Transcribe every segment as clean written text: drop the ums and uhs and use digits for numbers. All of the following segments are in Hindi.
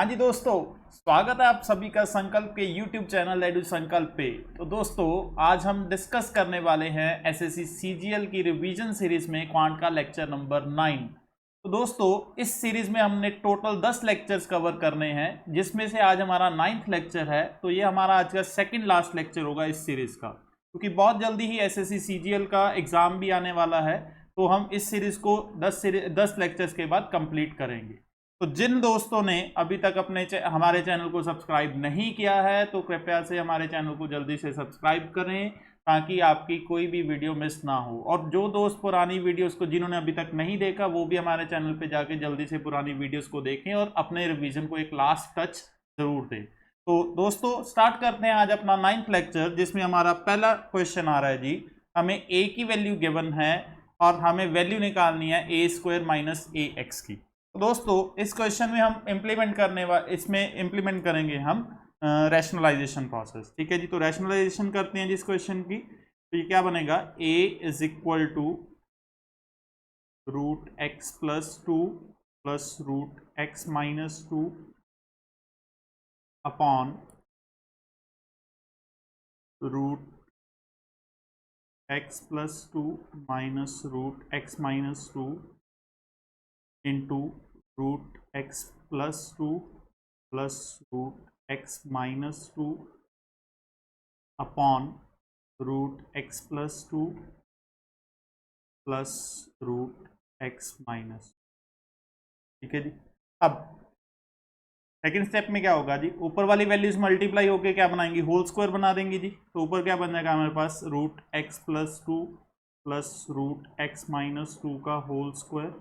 हाँ जी दोस्तों, स्वागत है आप सभी का संकल्प के YouTube चैनल एडू संकल्प पे। तो दोस्तों, आज हम डिस्कस करने वाले हैं एसएससी सीजीएल की रिवीजन सीरीज में क्वांट का लेक्चर नंबर 9। तो दोस्तों, इस सीरीज में हमने टोटल 10 लेक्चर्स कवर करने हैं, जिसमें से आज हमारा 9th लेक्चर है। तो ये हमारा आज का सेकेंड लास्ट लेक्चर होगा इस सीरीज का, क्योंकि बहुत जल्दी ही एसएससी सीजीएल का एग्जाम भी आने वाला है। तो हम इस सीरीज को 10 लेक्चर्स के बाद कंप्लीट करेंगे। तो जिन दोस्तों ने अभी तक हमारे चैनल को सब्सक्राइब नहीं किया है, तो कृपया से हमारे चैनल को जल्दी से सब्सक्राइब करें, ताकि आपकी कोई भी वीडियो मिस ना हो। और जो दोस्त पुरानी वीडियोस को जिन्होंने अभी तक नहीं देखा, वो भी हमारे चैनल पे जाके जल्दी से पुरानी वीडियोस को देखें और अपने रिवीजन को एक लास्ट टच जरूर दें। तो दोस्तों, स्टार्ट करते हैं आज अपना 9th लेक्चर, जिसमें हमारा पहला क्वेश्चन आ रहा है जी। हमें ए की वैल्यू गिवन है और हमें वैल्यू निकालनी है ए स्क्वायर माइनस ए एक्स की। तो दोस्तों, इस क्वेश्चन में हम इसमें इम्प्लीमेंट करेंगे हम रैशनलाइजेशन प्रोसेस। ठीक है जी, तो रैशनलाइजेशन करते हैं जिस क्वेश्चन की। तो ये क्या बनेगा, a is equal to root x plus two plus root x minus two upon root x plus two minus root x minus two into root x plus two plus root x minus two upon root x plus two plus root x minus. ठीक है जी। अब सेकेंड स्टेप में क्या होगा जी, ऊपर वाली वैल्यूज मल्टीप्लाई होके क्या बनाएंगी, होल स्क्वायर बना देंगी जी। तो ऊपर क्या बन जाएगा हमारे पास, root x plus two plus root x minus two का होल स्क्वायर,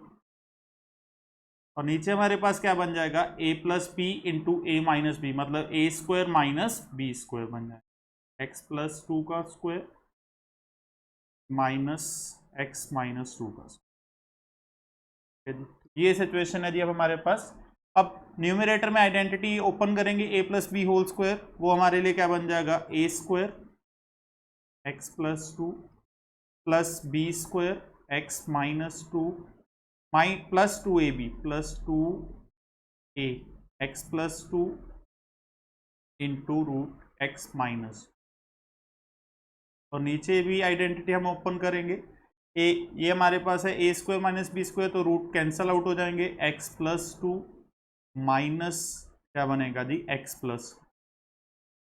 और नीचे हमारे पास क्या बन जाएगा, a plus B into A minus B, मतलब A square minus B square बन जाएगा। एक्स प्लस टू का square minus x minus two का स्क्वायर। ये सिचुएशन है जी अब हमारे पास। अब न्यूमरेटर में आइडेंटिटी ओपन करेंगे, a plus B whole square, वो हमारे लिए क्या बन जाएगा, A square x plus two plus B square x minus two plus two A B plus two A x plus two into root x minus. और नीचे भी आइडेंटिटी हम ओपन करेंगे, ये हमारे पास है ए स्क्वायर माइनस बी स्क्वायर, तो रूट कैंसल आउट हो जाएंगे, एक्स प्लस टू माइनस क्या बनेगा जी, एक्स प्लस।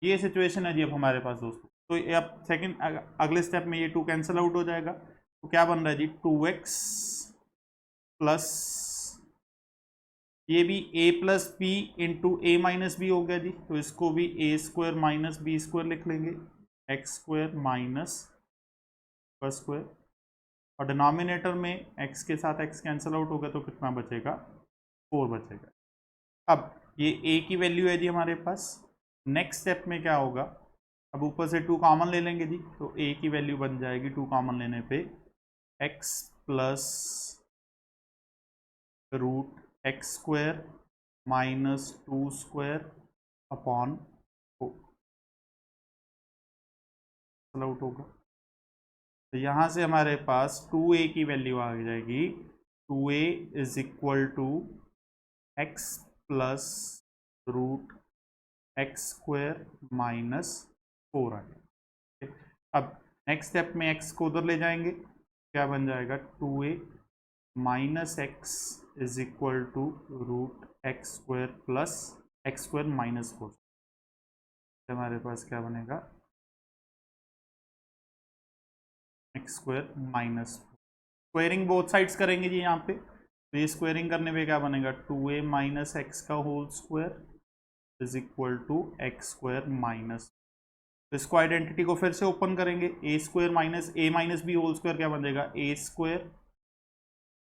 ये सिचुएशन है जी अब हमारे पास दोस्तों। तो ये अब सेकंड अगले स्टेप में ये टू कैंसल आउट हो जाएगा, तो क्या बन रहा है जी, टू एक्स प्लस ये भी a plus B into A minus b हो गया जी। तो इसको भी a square minus B square लिख लेंगे, एक्स स्क्वायर माइनस स्क्वायर, और डिनोमिनेटर में x के साथ x कैंसिल आउट होगा, तो कितना बचेगा, 4 बचेगा। अब ये a की वैल्यू है जी हमारे पास। नेक्स्ट स्टेप में क्या होगा, अब ऊपर से 2 कॉमन ले लेंगे जी, तो a की वैल्यू बन जाएगी 2 कॉमन लेने पे x plus root x square minus two square upon 4 out होगा। तो यहाँ से हमारे पास 2a की वैल्यू आ जाएगी, 2a is equal to x plus root x square minus 4 आ गया। अब नेक्स्ट स्टेप में x को उधर ले जाएंगे, क्या बन जाएगा, 2a minus x is equal to root x square plus x square minus 4। हमारे पास क्या बनेगा, x square minus, squaring both sides करेंगे जी यहाँ पे। तो ये स्क्वायरिंग करने पे क्या बनेगा, 2a माइनस एक्स का whole square is equal to x square minus. तो इसको आइडेंटिटी को फिर से ओपन करेंगे, A square minus A minus B whole square क्या बन जाएगा, A square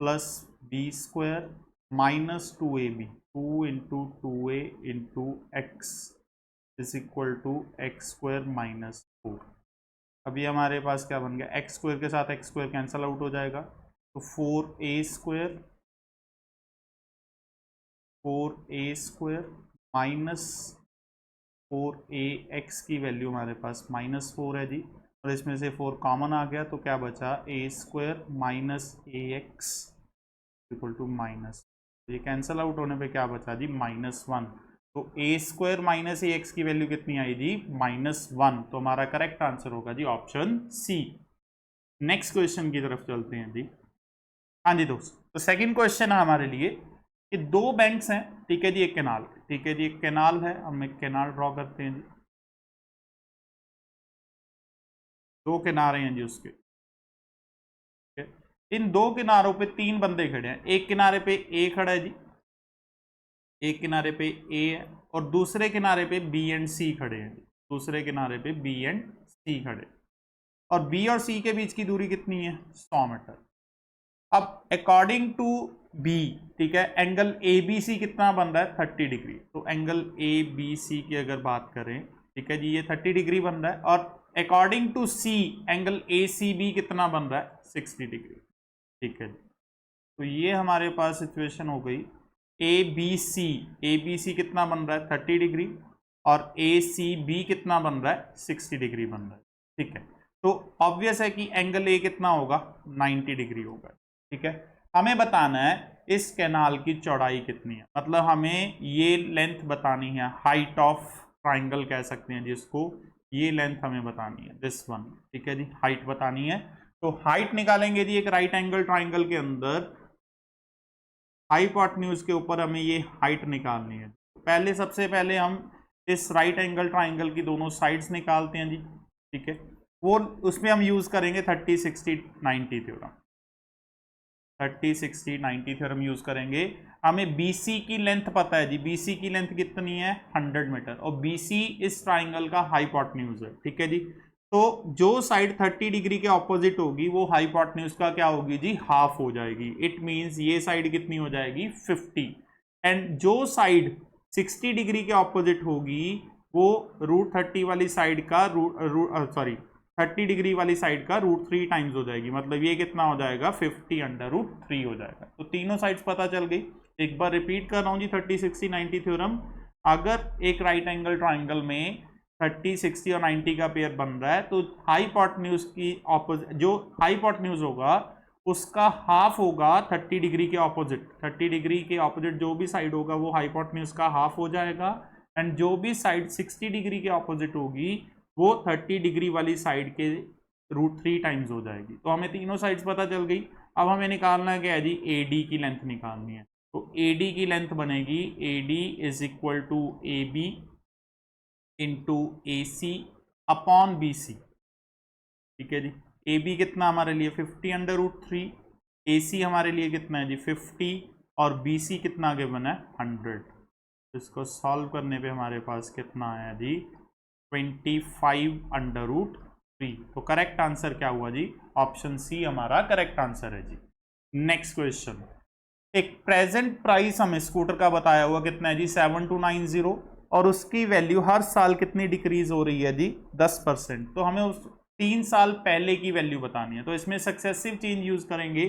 plus B square minus 2ab, 2 into two A into x is equal to x square minus 4। अभी हमारे पास क्या बन गया, एक्स स्क्वायर के साथ एक्स स्क्वायर कैंसल आउट हो जाएगा, तो 4a square minus 4a x की वैल्यू हमारे पास माइनस 4 है जी, और इसमें से 4 कॉमन आ गया, तो क्या बचा, a square minus a x equal to minus, ये कैंसल आउट होने पे क्या बचा जी, -1। तो a square minus a x की वैल्यू कितनी आई जी? -1। तो हमारा करेक्ट आंसर होगा जी ऑप्शन सी। नेक्स्ट क्वेश्चन की तरफ चलते हैं जी। हाँ जी दोस्त, तो सेकंड क्वेश्चन है हमारे लिए कि दो बैंक्स हैं, ठीक है जी, एक कैनाल, ठीक है जी, एक कैनाल है, हम एक कैनाल ड्रॉ करते हैं जी। दो किनारे हैं जी उसके, ठीक है। इन दो किनारों पे तीन बंदे खड़े हैं। एक किनारे पे ए खड़ा है जी, एक किनारे पे ए है, और दूसरे किनारे पे बी एंड सी खड़े हैं। दूसरे किनारे पे बी एंड सी खड़े, और बी और सी के बीच की दूरी कितनी है? 100 मीटर। अब अकॉर्डिंग टू बी, ठीक है, एंगल ए बी सी कितना बन रहा है? 30 डिग्री। तो एंगल ए बी सी की अगर बात करें, ठीक है जी, ये 30 डिग्री बन रहा है, और according to C angle A C B कितना बन रहा है? 60 डिग्री, ठीक है जी। तो ये हमारे पास सिचुएशन हो गई। ए बी सी कितना बन रहा है? 30 डिग्री, और ए सी बी कितना बन रहा है? 60 डिग्री बन रहा है, ठीक है। तो ऑब्वियस है कि एंगल ए कितना होगा? 90 डिग्री होगा, ठीक है। हमें बताना है इस कैनाल की चौड़ाई कितनी है, मतलब हमें ये लेंथ बतानी है, हाइट ऑफ ट्राइंगल कह सकते हैं जिसको, ये लेंथ हमें बतानी है, दिस वन, ठीक है जी, हाइट बतानी है। तो हाइट निकालेंगे जी, एक राइट एंगल ट्राइंगल के अंदर हाइपोटेन्यूज के ऊपर हमें ये हाइट निकालनी है। पहले सबसे पहले हम इस राइट एंगल ट्राइंगल की दोनों साइड्स निकालते हैं जी, ठीक है। वो उसमें हम यूज करेंगे 30 60 90 थ्योरम, 30 60 90 थ्योरम यूज करेंगे। हमें BC की लेंथ पता है जी, BC की लेंथ कितनी है? 100 मीटर, और BC इस ट्राइंगल का हाइपोटेन्यूज है, ठीक है जी। तो जो साइड 30 डिग्री के ऑपोजिट होगी वो हाइपोटेन्यूज का क्या होगी जी? हाफ हो जाएगी। इट मींस ये साइड कितनी हो जाएगी? 50। एंड जो साइड 60 डिग्री के ऑपोजिट होगी वो √30 वाली साइड का सॉरी 30 डिग्री वाली साइड का √3 टाइम्स हो जाएगी। मतलब ये कितना हो जाएगा? 50/√3 हो जाएगा। तो तीनों साइड्स पता चल गई। एक बार रिपीट कर रहा हूँ जी 30 60 90 थ्योरम। अगर एक राइट एंगल ट्राइंगल में 30 60 और 90 का पेयर बन रहा है तो हाइपोटेन्यूज की ऑपोजिट, जो हाइपोटेन्यूज होगा उसका हाफ होगा 30 डिग्री के ऑपोजिट। 30 डिग्री के ऑपोजिट जो भी साइड होगा वो हाइपोटेन्यूज का हाफ हो जाएगा, एंड जो भी साइड 60 डिग्री के ऑपोजिट होगी वो 30 डिग्री वाली साइड के √3 टाइम्स हो जाएगी। तो हमें तीनों साइड्स पता चल गई। अब हमें निकालना क्या है जी? AD की लेंथ निकालनी है। तो AD की लेंथ बनेगी AD is equal to AB into AC upon BC, ठीक है जी। AB कितना हमारे लिए? 50/√3, AC हमारे लिए कितना है जी? 50, और BC कितना गिवन है? 100। इसको सॉल्व करने पे हमारे पास कितना आया जी? 25/√3। तो करेक्ट आंसर क्या हुआ जी? ऑप्शन सी हमारा करेक्ट आंसर है जी। नेक्स्ट क्वेश्चन, एक प्रेजेंट प्राइस हमें स्कूटर का बताया हुआ कितना है जी? 7290, और उसकी वैल्यू हर साल कितनी डिक्रीज हो रही है जी? 10%। तो हमें उस 3 साल पहले की वैल्यू बतानी है। तो इसमें सक्सेसिव चेंज यूज करेंगे।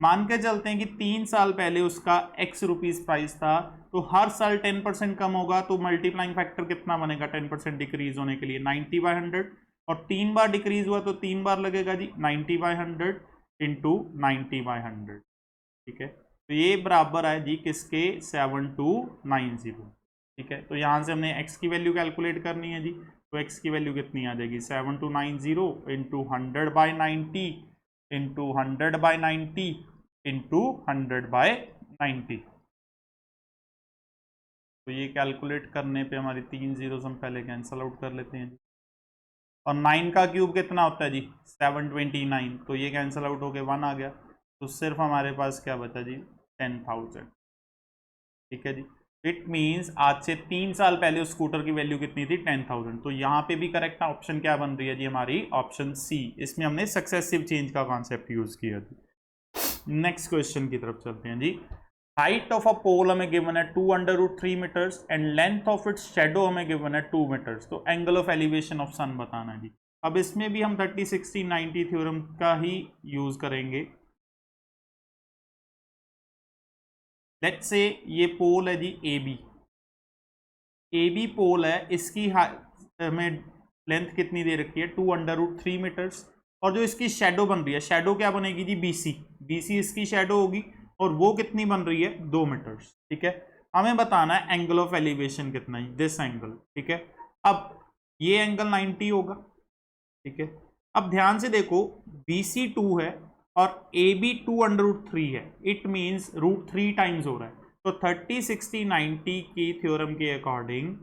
मान के चलते हैं कि 3 साल पहले उसका x रुपीज प्राइस था, तो हर साल 10% कम होगा, तो मल्टीप्लाइंग फैक्टर कितना बनेगा 10% डिक्रीज होने के लिए? 90/100, और 3 बार डिक्रीज हुआ तो 3 बार लगेगा जी 90/100 इंटू 90/100, ठीक है। तो ये बराबर है जी किसके? 7290, ठीक है। तो यहाँ से हमने x की वैल्यू कैलकुलेट करनी है जी। तो x की वैल्यू कितनी आ जाएगी? 7290 इंटू 100/90 इंटू 100/90 इंटू 100/90। तो ये कैलकुलेट करने पे हमारी 3 जीरो हम पहले कैंसल आउट कर लेते हैं। और 9 का क्यूब कितना होता है जी? 729। तो ये कैंसल आउट होके 1 आ गया, तो सिर्फ हमारे पास क्या बचा जी? 10,000, ठीक है जी। इट मीन्स आज से 3 साल पहले उस स्कूटर की वैल्यू कितनी थी? 10,000। तो यहाँ पे भी करेक्ट ऑप्शन क्या बन रही है जी हमारी? Option C. इसमें हमने सक्सेसिव चेंज का कॉन्सेप्ट यूज किया जी। नेक्स्ट क्वेश्चन की तरफ चलते हैं जी। हाइट ऑफ अ पोल हमें गिवन है 2/√3 metres, and length of its shadow हमें गिवन है 2 मीटर्स। तो angle of elevation of sun बताना है जी। अब इसमें भी हम 30 60 90 थ्योरम का ही यूज करेंगे। लेट्स से ये पोल है जी AB पोल है, इसकी हमें लेंथ कितनी दे रखी है? 2/√3 मीटर्स, और जो इसकी शेडो बन रही है, शेडो क्या बनेगी जी? BC इसकी शेडो होगी, और वो कितनी बन रही है? 2 मीटर्स, ठीक है। हमें बताना है एंगल ऑफ एलिवेशन कितना है, दिस एंगल, ठीक है। अब ये एंगल 90 होगा, ठीक है। अब ध्यान से देखो BC 2 है और AB 2√3 है, इट मीन्स √3 टाइम्स हो रहा है। तो 30, 60, 90 की थ्योरम के अकॉर्डिंग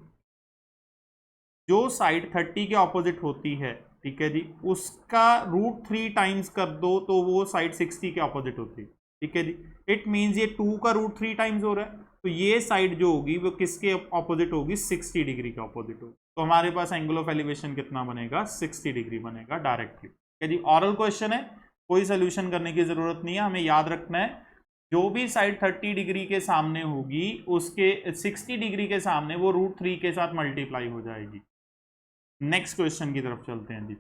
जो साइड 30 के ऑपोजिट होती है, ठीक है जी, उसका √3 टाइम्स कर दो तो वो साइड 60 के ऑपोजिट होती है, ठीक है जी। इट मीन्स ये 2 का √3 टाइम्स हो रहा है, तो ये साइड जो होगी वो किसके ऑपोजिट होगी, 60 डिग्री के ऑपोजिट होगी। तो हमारे पास एंगल ऑफ एलिवेशन कितना बनेगा, 60 डिग्री बनेगा डायरेक्टली, ठीक है जी। ऑरल क्वेश्चन है, कोई सोल्यूशन करने की जरूरत नहीं है, हमें याद रखना है जो भी साइड 30 डिग्री के सामने होगी उसके 60 डिग्री के सामने वो √3 के साथ मल्टीप्लाई हो जाएगी। नेक्स्ट क्वेश्चन की तरफ चलते हैं जी।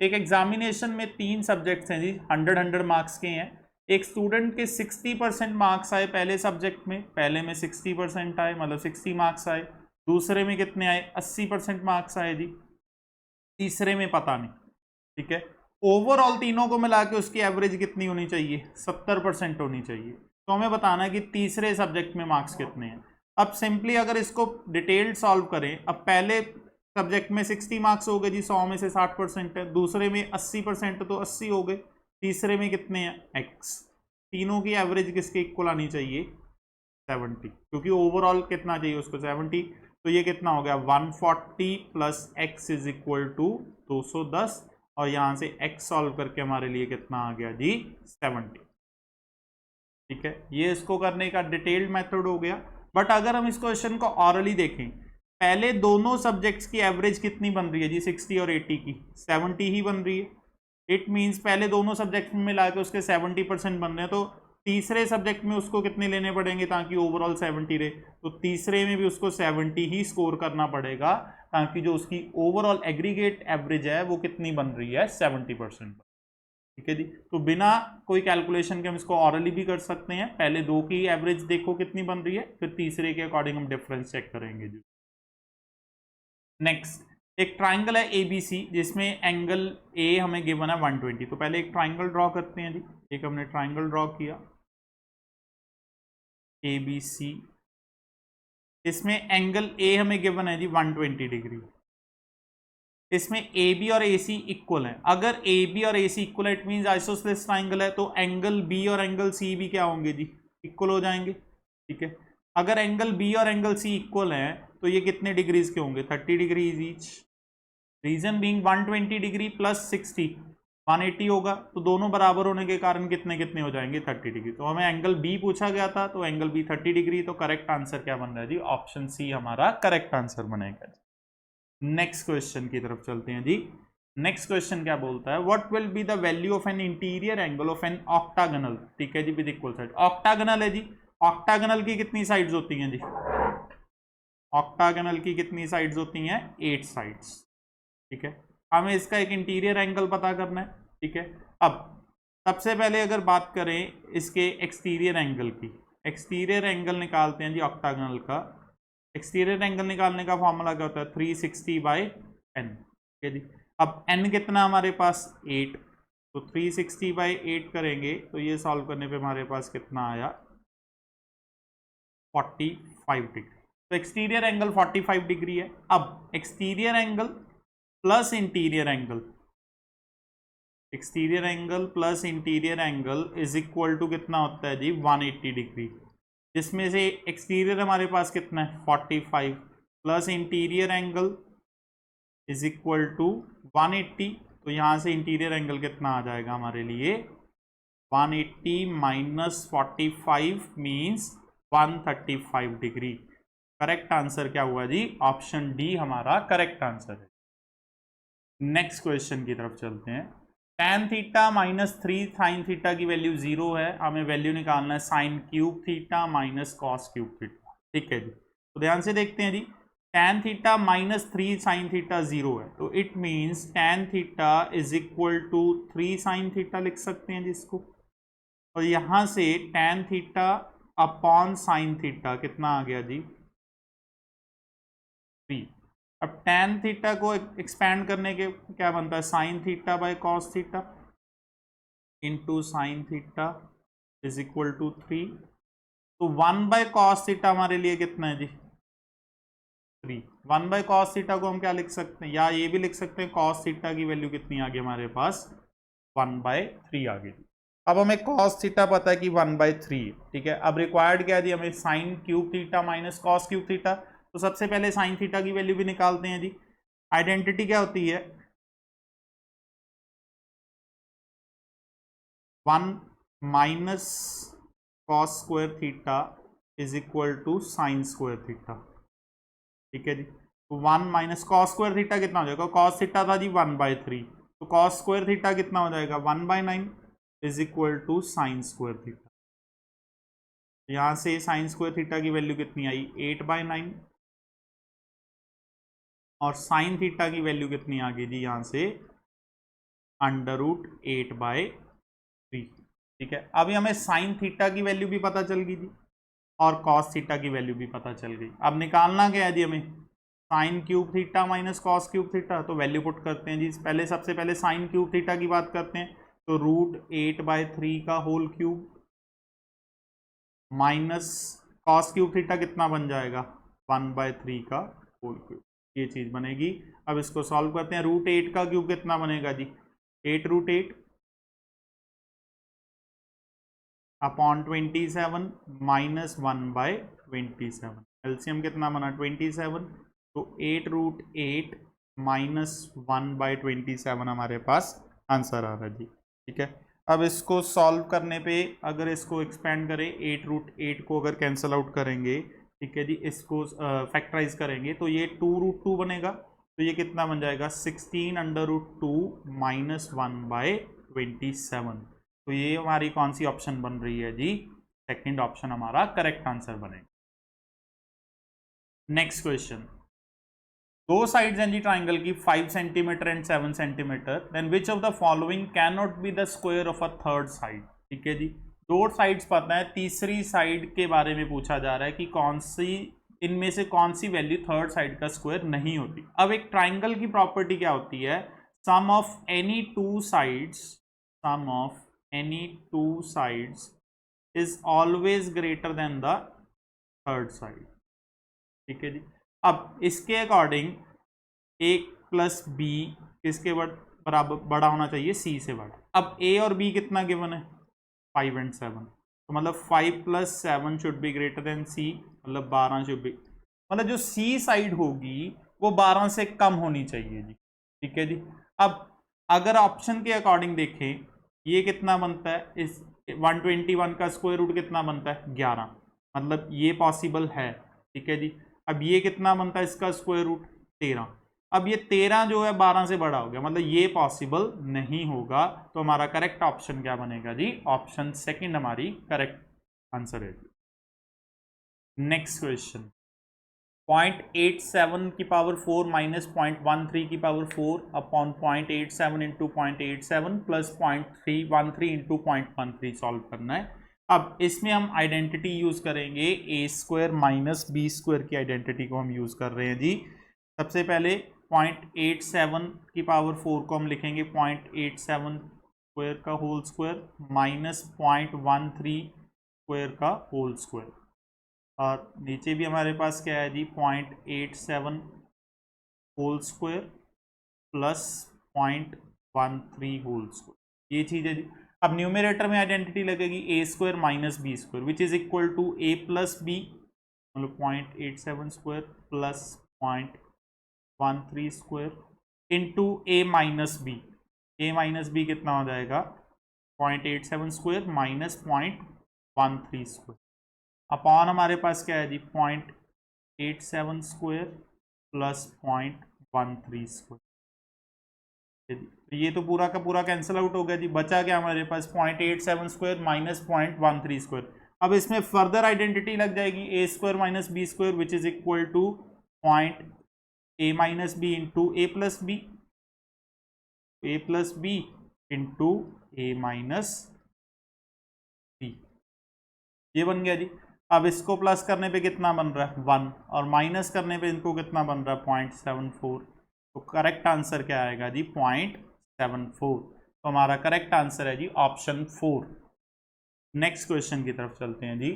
एक एग्जामिनेशन में 3 सब्जेक्ट्स हैं जी, 100 मार्क्स के हैं। एक स्टूडेंट के 60% मार्क्स आए पहले सब्जेक्ट में, पहले में 60% आए, मतलब 60 मार्क्स आए। दूसरे में कितने आए, 80% मार्क्स आए जी। तीसरे में पता नहीं, ठीक है। ओवरऑल तीनों को मिला के उसकी एवरेज कितनी होनी चाहिए, 70% होनी चाहिए। तो हमें बताना है कि तीसरे सब्जेक्ट में मार्क्स कितने हैं। अब सिंपली अगर इसको डिटेल्ड सॉल्व करें, अब पहले सब्जेक्ट में 60 मार्क्स हो गए जी, 100 में से 60% है। दूसरे में 80% तो 80 हो गए। तीसरे में कितने हैं, x। तीनों की एवरेज किसके इक्वल आनी चाहिए, 70, क्योंकि ओवरऑल कितना चाहिए उसको, 70। तो ये कितना हो गया, 140 plus x is equal to 210, और यहां से x सॉल्व करके हमारे लिए कितना आ गया जी, 70, ठीक है। ये इसको करने का डिटेल्ड मेथड हो गया। बट अगर हम इस क्वेश्चन को ऑरली देखें, पहले दोनों सब्जेक्ट्स की एवरेज कितनी बन रही है जी, 60 और 80 की 70 ही बन रही है। इट मीन्स पहले दोनों सब्जेक्ट में मिला के उसके 70% बन रहे हैं, तो तीसरे सब्जेक्ट में उसको कितने लेने पड़ेंगे ताकि ओवरऑल 70 रहे। तो तीसरे में भी उसको 70 ही स्कोर करना पड़ेगा, ताकि जो उसकी ओवरऑल एग्रीगेट एवरेज है वो कितनी बन रही है, 70%, ठीक है जी। तो बिना कोई कैलकुलेशन के हम इसको ऑरली भी कर सकते हैं। पहले दो की एवरेज देखो कितनी बन रही है, फिर तीसरे के अकॉर्डिंग हम डिफरेंस चेक करेंगे जी। नेक्स्ट, एक ट्राइंगल है ABC जिसमें एंगल A हमें गिवन है 120। तो पहले एक ट्राइंगल ड्रॉ करते हैं जी। एक हमने ट्राइंगल ड्रॉ किया ABC, इसमें एंगल A हमें गिवन है जी 120 डिग्री। इसमें AB और AC इक्वल है। अगर AB और AC इक्वल है इट मींस आइसोसेलेस ट्राइंगल है, तो एंगल B और एंगल C भी क्या होंगे जी, इक्वल हो जाएंगे, ठीक है। अगर एंगल B और एंगल C इक्वल है तो ये कितने डिग्रीज के होंगे, 30 degrees each. Reason being 120 degree plus 60 180 होगा, तो दोनों बराबर होने के कारण कितने कितने हो जाएंगे, 30 डिग्री। तो हमें एंगल B पूछा गया था, तो एंगल B 30 डिग्री। तो करेक्ट आंसर क्या बन रहा है जी, ऑप्शन C हमारा करेक्ट आंसर बनेगा। नेक्स्ट क्वेश्चन की तरफ चलते हैं जी। नेक्स्ट क्वेश्चन क्या बोलता है, what will be the value of an interior angle of an octagonal, ठीक है जी, विद इक्वल साइड। ऑक्टागनल है जी, ऑक्टागनल की कितनी साइड्स होती हैं जी, ऑक्टागनल की कितनी साइड्स होती हैं, 8 साइड्स, ठीक है। हमें इसका एक इंटीरियर एंगल पता करना है, ठीक है। अब सबसे पहले अगर बात करें इसके एक्सटीरियर एंगल की, एक्सटीरियर एंगल निकालते हैं जी ऑक्टागनल का। एक्सटीरियर एंगल निकालने का फॉर्मूला क्या होता है, 360/n, ठीक है जी। अब n कितना हमारे पास, 8, तो 360/8 करेंगे तो ये सॉल्व करने पे हमारे पास कितना आया, 45 डिग्री। तो एक्सटीरियर एंगल 45 डिग्री है। अब exterior angle plus interior angle, exterior angle plus interior angle is equal to कितना होता है जी, 180 डिग्री। जिसमें से एक्सटीरियर हमारे पास कितना है, 45 plus interior angle is equal to 180। तो यहाँ से इंटीरियर एंगल कितना आ जाएगा हमारे लिए, 180 minus 45 means 135 degree. Correct answer क्या हुआ जी, ऑप्शन डी हमारा करेक्ट आंसर है। नेक्स्ट क्वेश्चन की तरफ चलते हैं। tan theta minus 3 sine theta की वैल्यू 0 है, हमें वैल्यू निकालना है sine cube theta minus cos cube theta, ठीक है जी। तो ध्यान से देखते हैं जी, tan theta minus 3 sine theta 0 है, तो it means tan theta is equal to 3 sine theta लिख सकते हैं जिसको। और यहाँ से tan theta upon sine theta कितना आ गया जी, 3। अब tan थीटा को एक्सपैंड करने के क्या बनता है, sine theta by cos theta into sine theta is equal to 3। तो 1/cos थीटा हमारे लिए कितना है जी 3। 1/cos थीटा को हम क्या लिख सकते हैं, या ये भी लिख सकते हैं cos थीटा की वैल्यू कितनी आ गई हमारे पास 1/3 आ गई। अब हमें cos थीटा पता है कि 1/3, ठीक है। अब रिक्वायर्ड क्या दी हमें, sine cube theta minus cos cube theta. तो सबसे पहले साइन थीटा की वैल्यू भी निकालते हैं जी। आइडेंटिटी क्या होती है, 1 minus cos square theta is equal to sine square theta, ठीक है जी। तो 1 माइनस कॉस स्क्वायर थीटा कितना हो जाएगा, कॉस थीटा था जी 1/3, तो कॉस स्क्वायर थीटा कितना हो जाएगा 1/9 is equal to sine square theta. यहां से साइन स्क्वायर थीटा की वैल्यू कितनी आई 8/9, और साइन थीटा की वैल्यू कितनी आ गई जी यहां से √8/3, ठीक है। अभी हमें साइन थीटा की वैल्यू भी पता चल गई थी और कॉस थीटा की वैल्यू भी पता चल गई। अब निकालना क्या है जी हमें, sine cube theta minus cos cube theta. तो वैल्यू पुट करते हैं जी, पहले सबसे पहले साइन क्यूब थीटा की बात करते हैं। तो √8/3 का whole cube minus cos cube theta कितना बन जाएगा 1/3 का होल क्यूब, ये चीज बनेगी। अब इसको सॉल्व करते हैं, √8 का क्यूब कितना बनेगा जी 8√8 अपॉन 27 माइनस 1/27। एलसीएम कितना बना 27, तो 8√8 माइनस 1/27 हमारे पास आंसर आ रहा है जी, ठीक है। अब इसको सॉल्व करने पे अगर इसको एक्सपेंड करें 8√8 को अगर कैंसिल आउट करेंगे, ठीक है जी, इसको फैक्टराइज करेंगे तो ये 2√2 बनेगा। तो ये कितना बन जाएगा 16√2 माइनस 1/27। तो ये हमारी कौन सी ऑप्शन बन रही है जी, सेकंड ऑप्शन हमारा करेक्ट आंसर बनेगा। नेक्स्ट क्वेश्चन, दो साइड्स हैं जी ट्राइंगल की 5 centimetre and 7 centimetre, then which of the following can not be the square of a third side, ठीक है जी। दो साइड्स पता है, तीसरी साइड के बारे में पूछा जा रहा है कि कौन सी इनमें से कौन सी वैल्यू थर्ड साइड का स्क्वायर नहीं होती। अब एक ट्राइंगल की प्रॉपर्टी क्या होती है, sum of any two sides, sum of any two sides is always greater than the third side, ठीक है जी। अब इसके अकॉर्डिंग ए प्लस बी किसके बराबर बड़ा होना चाहिए, सी से बड़ा। अब ए और बी कितना गिवन है 5 एंड 7, तो मतलब 5 + 7 शुड बी ग्रेटर देन सी, मतलब 12 शुड बी, मतलब जो सी साइड होगी वो 12 से कम होनी चाहिए जी, ठीक है जी। अब अगर ऑप्शन के अकॉर्डिंग देखें, ये कितना बनता है, इस 121 का स्क्वायर रूट कितना बनता है 11, मतलब ये पॉसिबल है, ठीक है जी। अब ये कितना बनता है इसका स्क्वायर रूट 13। अब ये 13 जो है 12 से बड़ा हो गया, मतलब ये पॉसिबल नहीं होगा। तो हमारा करेक्ट ऑप्शन क्या बनेगा जी, ऑप्शन सेकंड हमारी करेक्ट आंसर है। नेक्स्ट क्वेश्चन, 0.87 की पावर 4 माइनस 0.13 की power 4 upon 0.87 into 0.87 plus 0.313 into 0.13 solve करना है। अब इसमें हम आइडेंटिटी यूज करेंगे A square minus B square की आइडेंटिटी को हम यूज कर रहे हैं जी। सबसे पहले 0.87 की पावर 4 को हम लिखेंगे 0.87 स्क्वायर का होल स्क्वायर माइनस 0.13 स्क्वायर का होल स्क्वायर, और नीचे भी हमारे पास क्या है जी 0.87 whole square plus 0.13 whole square, ये चीज़ है जी। अब न्यूमरेटर में आइडेंटिटी लगेगी a square minus B square which is equal to a plus b, मतलब 0.87 square plus 0.13 square into A minus b. A minus b कितना हो जाएगा 0.87 स्क्वायर माइनस 0.13 स्क्वायर अपॉन हमारे पास क्या है जी 0.87 स्क्वायर प्लस 0.13 स्क्वायर। ये तो पूरा का पूरा कैंसिल आउट हो गया जी, बचा क्या हमारे पास 0.87 स्क्वायर माइनस 0.13 स्क्वायर। अब इसमें फर्दर आइडेंटिटी लग जाएगी a square minus B square which is equal to point a minus b into a plus b, a plus B into A minus b, ये बन गया जी। अब इसको प्लस करने पे कितना बन रहा है 1, और माइनस करने पे इनको कितना बन रहा है 0.74। तो करेक्ट आंसर क्या आएगा जी 0.74। तो हमारा करेक्ट आंसर है जी ऑप्शन 4। नेक्स्ट क्वेश्चन की तरफ चलते हैं जी।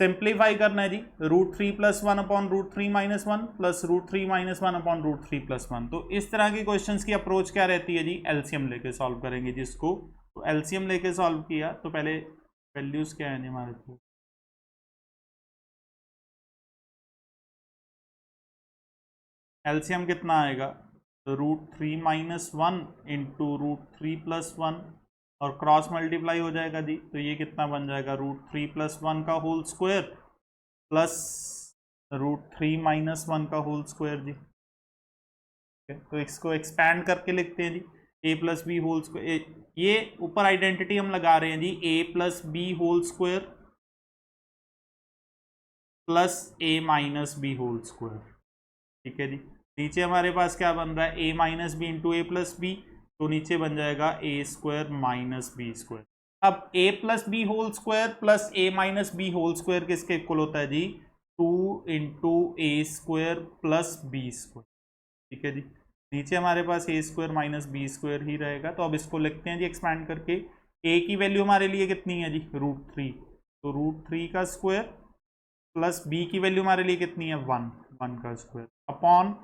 सिंप्लीफाई करना है जी, √3 + 1 अपॉन √3 - 1 प्लस √3 - 1 अपॉन √3 + 1। तो इस तरह के क्वेश्चंस की अप्रोच क्या रहती है जी, एलसीएम लेके सॉल्व करेंगे जिसको। तो एलसीएम लेके सॉल्व किया तो पहले वैल्यूज क्या है जी हमारे को, एलसीएम कितना आएगा, √3 - 1 इंटू √3 + 1 और क्रॉस मल्टीप्लाई हो जाएगा जी। तो ये कितना बन जाएगा, √3 + 1 का होल स्क्वायर प्लस √3 - 1 का होल स्क्वायर जी। तो इसको एक्सपैंड करके लिखते हैं जी, a + b होल स्क्वायर, ये ऊपर आइडेंटिटी हम लगा रहे हैं जी, a + b whole square plus a - b whole square. ठीक है जी। नीचे हमारे पास क्या बन रहा है, a - b into a + b, तो नीचे बन जाएगा a² - b स्क्वायर। अब a + b whole square plus a - b whole square किसके इक्वल होता है जी, 2 इंटू a² + b स्क्वायर। ठीक है जी। नीचे हमारे पास a² - b स्क्वायर ही रहेगा। तो अब इसको लिखते हैं जी एक्सपैंड करके, a की वैल्यू हमारे लिए कितनी है जी, √3, तो √3 का स्क्वायर प्लस b की वैल्यू हमारे लिए कितनी है, 1 का square upon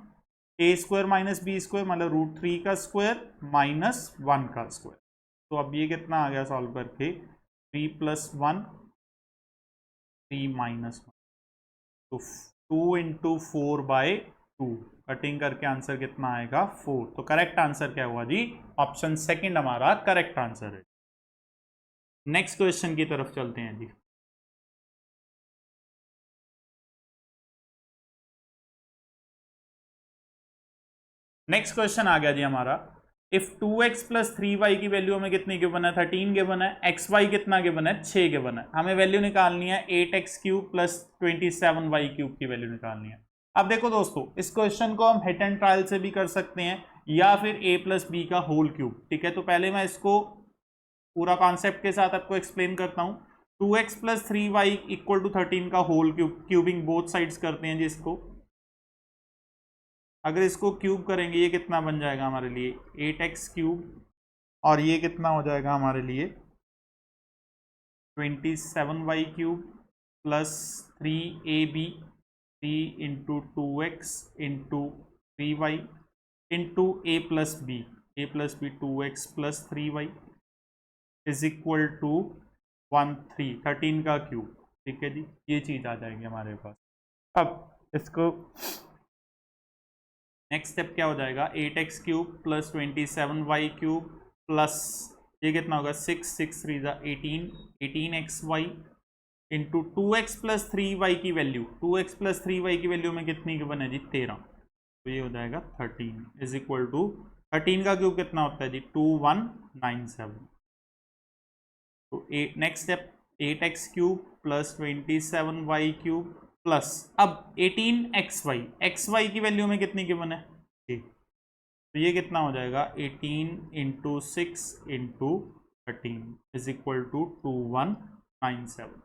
a² - b square मतलब √3 का स्क्वायर माइनस 1 का स्क्वायर। तो अब ये कितना आ गया सॉल्व करके, 3 + 1 3 - 1, तो 2 इंटू 4/2, कटिंग करके आंसर कितना आएगा, 4। तो करेक्ट आंसर क्या हुआ जी, ऑप्शन सेकंड हमारा करेक्ट आंसर है। नेक्स्ट क्वेश्चन की तरफ चलते हैं जी। नेक्स्ट क्वेश्चन आ गया जी हमारा, इफ 2x + 3y की वैल्यू हमें कितनी गिवन है, 13 गिवन है, xy कितना गिवन है, 6 गिवन है। हमें वैल्यू निकालनी है 8x³ + 27y³ की वैल्यू निकालनी है। अब देखो दोस्तों, इस क्वेश्चन को हम हिट एंड ट्रायल से भी कर सकते हैं या फिर a + b का होल क्यूब। ठीक है, तो पहले मैं इसको पूरा कॉन्सेप्ट के साथ आपको एक्सप्लेन करता हूं। 2x + 3y = 13 का whole cube, cubing both sides करते हैं जिसको, अगर इसको क्यूब करेंगे ये कितना बन जाएगा हमारे लिए, 8x³ और ये कितना हो जाएगा हमारे लिए 27y³ plus 3ab 3 into 2x into 3y into a + b 2x + 3y is equal to 13 का क्यूब। ठीक है जी, ये चीज आ जाएगी हमारे पास। अब इसको नेक्स्ट स्टेप क्या हो जाएगा, 8x³ + 27y³ प्लस ये कितना होगा, 6 6 3 18 18xy इंटू 2x + 3y की वैल्यू, 2x + 3y की वैल्यू में कितनी गिवन है जी, 13। तो ये हो जाएगा 13 इज इक्वल टू 13 का क्यूब कितना होता है जी, 2197। तो next step 8x³ + 27y³ plus अब 18xy, xy की वैल्यू में कितनी गिवन है, तो ये कितना हो जाएगा 18 into 6 into 13 is equal to 2197।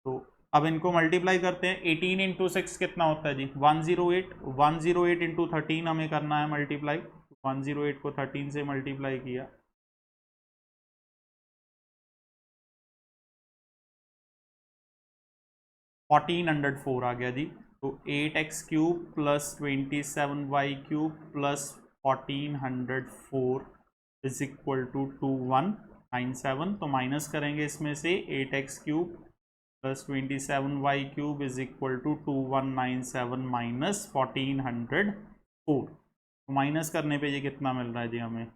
तो अब इनको मल्टीप्लाई करते हैं, 18 इंटू 6 कितना होता है जी, 108, 108 इंटू 13 हमें करना है मल्टीप्लाई, 108 को 13 से मल्टीप्लाई किया, $1404 आ गया जी। तो 8x³ + 27y³ + 1404 is equal to 2197। तो माइनस करेंगे इसमें से 8x³ + 27y³ is equal to 2197 minus 1404। तो माइनस करने पे ये कितना मिल रहा है जी हमें,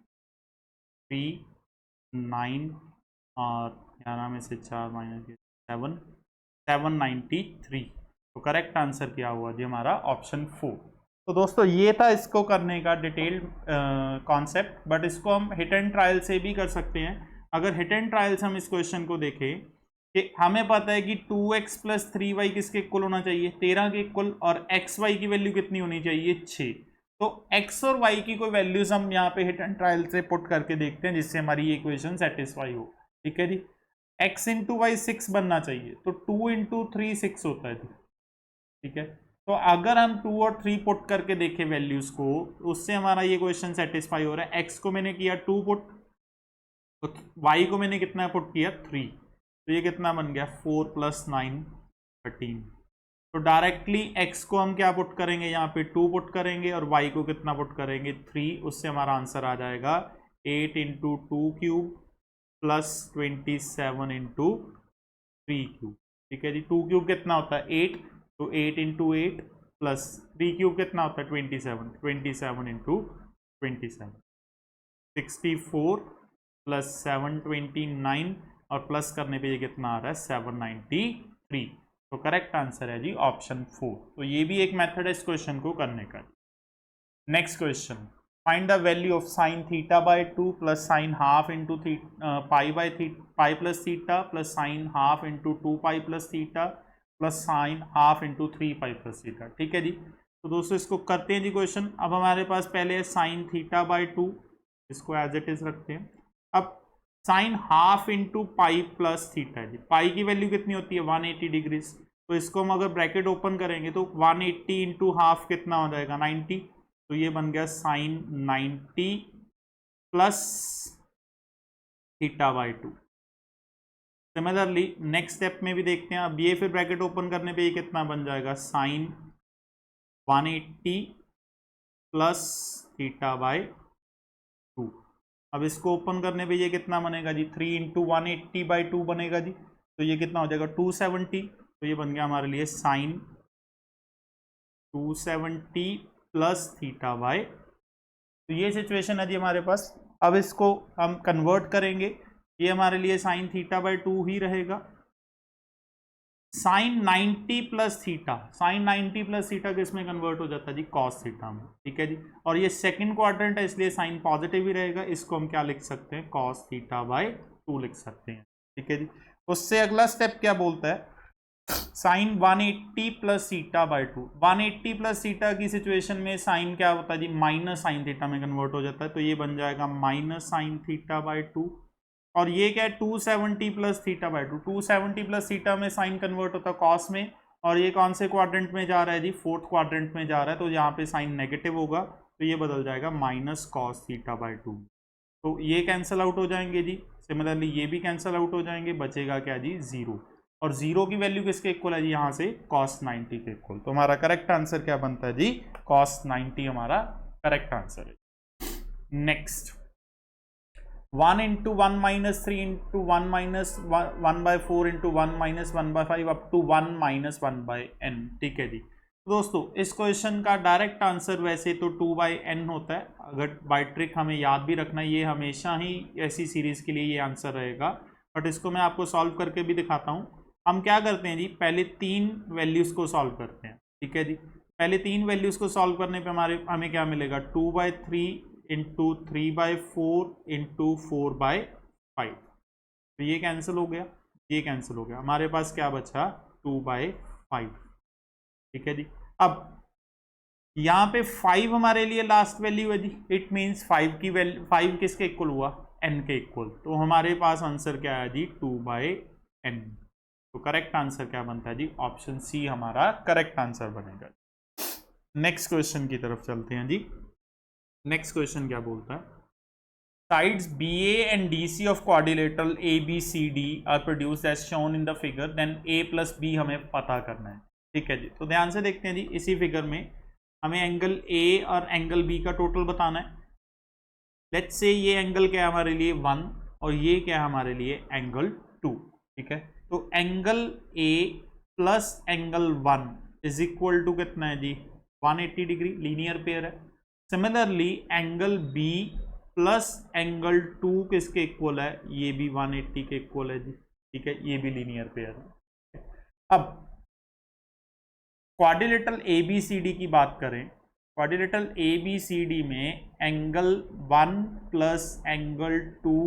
39 और 11 में से 4 माइनस 7 793। तो करेक्ट आंसर क्या हुआ जी हमारा, ऑप्शन 4। तो दोस्तों ये था इसको करने का डिटेल्ड कॉन्सेप्ट, बट इसको हम हिट एंड ट्रायल से भी कर सकते हैं। अगर हिट एंड ट्रायल से हम इस क्वेश्चन को देखें कि हमें पता है कि 2x + 3y किसके इक्वल होना चाहिए, 13 के इक्वल, और xy की वैल्यू कितनी होनी चाहिए, 6। तो x और y की कोई वैल्यूज हम यहाँ पे हिट एंड ट्रायल से पुट करके देखते हैं जिससे हमारी ये इक्वेशन सेटिस्फाई हो। ठीक है जी, x इंटू वाई 6 बनना चाहिए, तो 2 इंटू 3 6 होता है। ठीक है, तो अगर हम 2 और 3 पुट करके देखें वैल्यूज को, उससे हमारा ये क्वेश्चन सेटिस्फाई हो रहा है। x को मैंने किया 2 पुट, तो y को मैंने कितना पुट किया 3, तो ये कितना बन गया 4 + 9 13। तो डायरेक्टली x को हम क्या पुट करेंगे, यहाँ पे 2 पुट करेंगे और y को कितना पुट करेंगे 3, उससे हमारा आंसर आ जाएगा 8 into 2 cube plus 27 into 3 cube. ठीक है जी, 2 क्यूब कितना होता है 8, तो 8 इंटू 8 प्लस 3 क्यूब कितना होता है 27, 27 इंटू 27, 64 प्लस 729 और प्लस करने पे ये कितना आ रहा है 793। तो करेक्ट आंसर है जी ऑप्शन 4। तो ये भी एक मेथड है इस क्वेश्चन को करने का। Next question, find the value of sine theta by 2 plus sign half into pi by pi plus theta plus sign half into 2 pi plus theta plus sign half into 3 pi plus theta. ठीक है जी, तो दोस्तों इसको करते हैं जी क्वेश्चन। अब हमारे पास पहले है साइन थीटा बाय 2, इसको एज इट इज रखते हैं। अब sine half into pi plus theta है जी, पाई की वैल्यू कितनी होती है 180 डिग्रीज, तो इसको हम अगर ब्रैकेट ओपन करेंगे तो 180 इंटू हाफ कितना हो जाएगा 90, तो ये बन गया sine 90 plus theta by 2। Similarly next step में भी देखते हैं, अब ये फिर ब्रैकेट ओपन करने पे ये कितना बन जाएगा साइन 180 प्लस थीटा बाई 2। अब इसको ओपन करने पे ये कितना बनेगा जी 3 इंटू 180 बाई 2 बनेगा जी, तो ये कितना हो जाएगा 270, तो ये बन गया हमारे लिए साइन 270 प्लस थीटा बाय। तो ये सिचुएशन है जी हमारे पास। अब इसको हम कन्वर्ट करेंगे, ये हमारे लिए साइन थीटा बाय 2 ही रहेगा। Sine 90 plus theta, sine 90 plus theta किस में कन्वर्ट हो जाता है जी कॉस थीटा में। ठीक है जी, और ये सेकंड क्वाड्रेंट है इसलिए साइन पॉजिटिव ही रहेगा, इसको हम क्या लिख सकते हैं कॉस थीटा बाय 2 लिख सकते हैं। ठीक है जी, उससे अगला स्टेप क्या बोलता है sine 180 plus theta by 2। 180 plus theta की सिचुएशन में साइन क्या होता है जी माइनस साइन थीटा में कन्वर्ट हो जाता है, तो ये बन जाएगा माइनस साइन थीटा बाय 2। और ये क्या है 270 plus theta by 2, 270 plus theta में साइन कन्वर्ट होता है कॉस में, और ये कौन से क्वाड्रेंट में जा रहा है जी फोर्थ क्वाड्रेंट में जा रहा है, तो यहाँ पे साइन नेगेटिव होगा, तो ये बदल जाएगा माइनस कॉस थीटा बाय 2। तो ये कैंसिल आउट हो जाएंगे जी, सिमिलरली ये भी कैंसिल आउट हो जाएंगे, बचेगा क्या जी 0, और 0 की वैल्यू किसके इक्वल है जी यहाँ से cos 90 के इक्वल। तो हमारा करेक्ट आंसर क्या बनता है जी cos 90 हमारा करेक्ट आंसर है। Next 1 into 1 minus 3 into 1 minus 1 by 4 into 1 minus 1 by 5 up to 1 minus 1 by n। ठीक है जी, तो दोस्तों इस क्वेश्चन का डायरेक्ट आंसर वैसे तो 2 बाई n होता है, अगर बाय ट्रिक हमें याद भी रखना, ये हमेशा ही ऐसी सीरीज के लिए ये आंसर रहेगा, बट इसको मैं आपको सॉल्व करके भी दिखाता हूँ। हम क्या करते हैं जी पहले 3 वैल्यूज़ को सॉल्व करते हैं। ठीक है जी, पहले 3 वैल्यूज़ को सॉल्व करने पे हमें क्या मिलेगा 2 by 3 into 3 by 4 into 4 by 5, तो ये कैंसिल हो गया, ये कैंसिल हो गया, हमारे पास क्या बचा 2 बाई 5। ठीक है जी, अब यहाँ पे 5 हमारे लिए लास्ट वैल्यू है जी, इट मीन्स 5 की वैल्यू 5 किसके इक्वल हुआ n के इक्वल, तो हमारे पास आंसर क्या है जी 2 बाई n। तो करेक्ट आंसर क्या बनता है जी ऑप्शन सी हमारा करेक्ट आंसर बनेगा। नेक्स्ट क्वेश्चन की तरफ चलते हैं जी। नेक्स्ट क्वेश्चन क्या बोलता है, sides BA and DC of quadrilateral ABCD are produced as shown in the figure, then A plus B हमें पता करना है। ठीक है जी, तो ध्यान से देखते हैं जी, इसी फिगर में हमें एंगल A और एंगल B का टोटल बताना है। लेट्स से ये एंगल क्या है हमारे लिए 1 और ये क्या है हमारे लिए एंगल 2। ठीक है, तो angle A plus angle 1 is equal to कितना है जी 180 डिग्री, लीनियर पेयर है। Similarly angle B plus angle 2 किसके इक्वल है, ये भी 180 के इक्वल है जी। ठीक है, ये भी लीनियर पेयर है। अब क्वाड्रिलेटरल ABCD की बात करें, क्वाड्रिलेटरल ABCD में angle 1 plus angle 2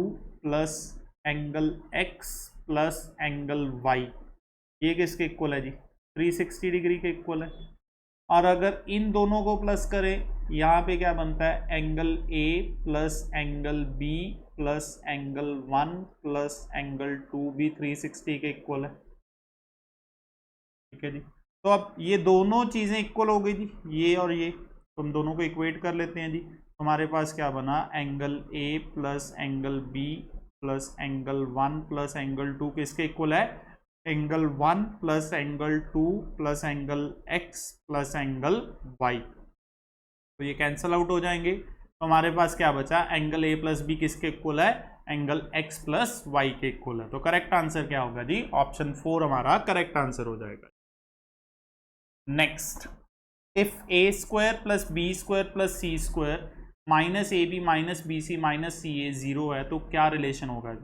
plus angle X plus angle y, ये किसके इक्वल है जी 360 डिग्री के इक्वल है। और अगर इन दोनों को प्लस करें, यहाँ पे क्या बनता है angle A plus angle B plus angle 1 plus angle 2 भी 360 के इक्वल है। ठीक है जी, तो अब ये दोनों चीज़ें इक्वल हो गई जी, ये और ये, तो हम दोनों को इक्वेट कर लेते हैं जी। हमारे पास क्या बना angle A plus angle B plus angle 1 plus angle 2 किसके इक्वल है angle 1 plus angle 2 plus angle x plus angle y, तो ये कैंसल आउट हो जाएंगे। तो हमारे पास क्या बचा, एंगल a प्लस बी किसके इक्वल है, एंगल x प्लस वाई के इक्वल है। तो करेक्ट आंसर क्या होगा जी, ऑप्शन 4 हमारा करेक्ट आंसर हो जाएगा। Next, if a square plus B square plus c square minus a b minus b c minus c a 0 है तो क्या रिलेशन होगा।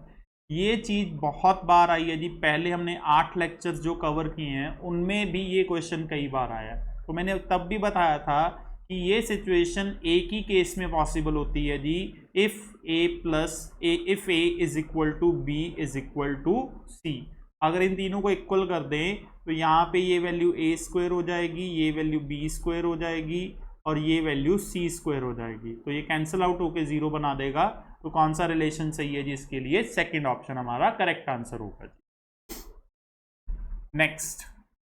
ये चीज़ बहुत बार आई है जी, पहले हमने 8 लेक्चर्स जो कवर किए हैं उनमें भी ये क्वेश्चन कई बार आया। तो मैंने तब भी बताया था कि ये सिचुएशन एक ही केस में पॉसिबल होती है जी, if a plus a, if a is equal to b is equal to c. अगर इन तीनों को इक्वल कर दें तो यहाँ पे ये वैल्यू ए स्क्वायर हो जाएगी, ये वैल्यू बी स्क्वायर हो जाएगी और ये वैल्यू सी स्क्वायर हो जाएगी। तो ये कैंसिल आउट होकर 0 बना देगा। तो कौन सा रिलेशन सही है जी इसके लिए, सेकंड ऑप्शन हमारा करेक्ट आंसर होगा जी। Next,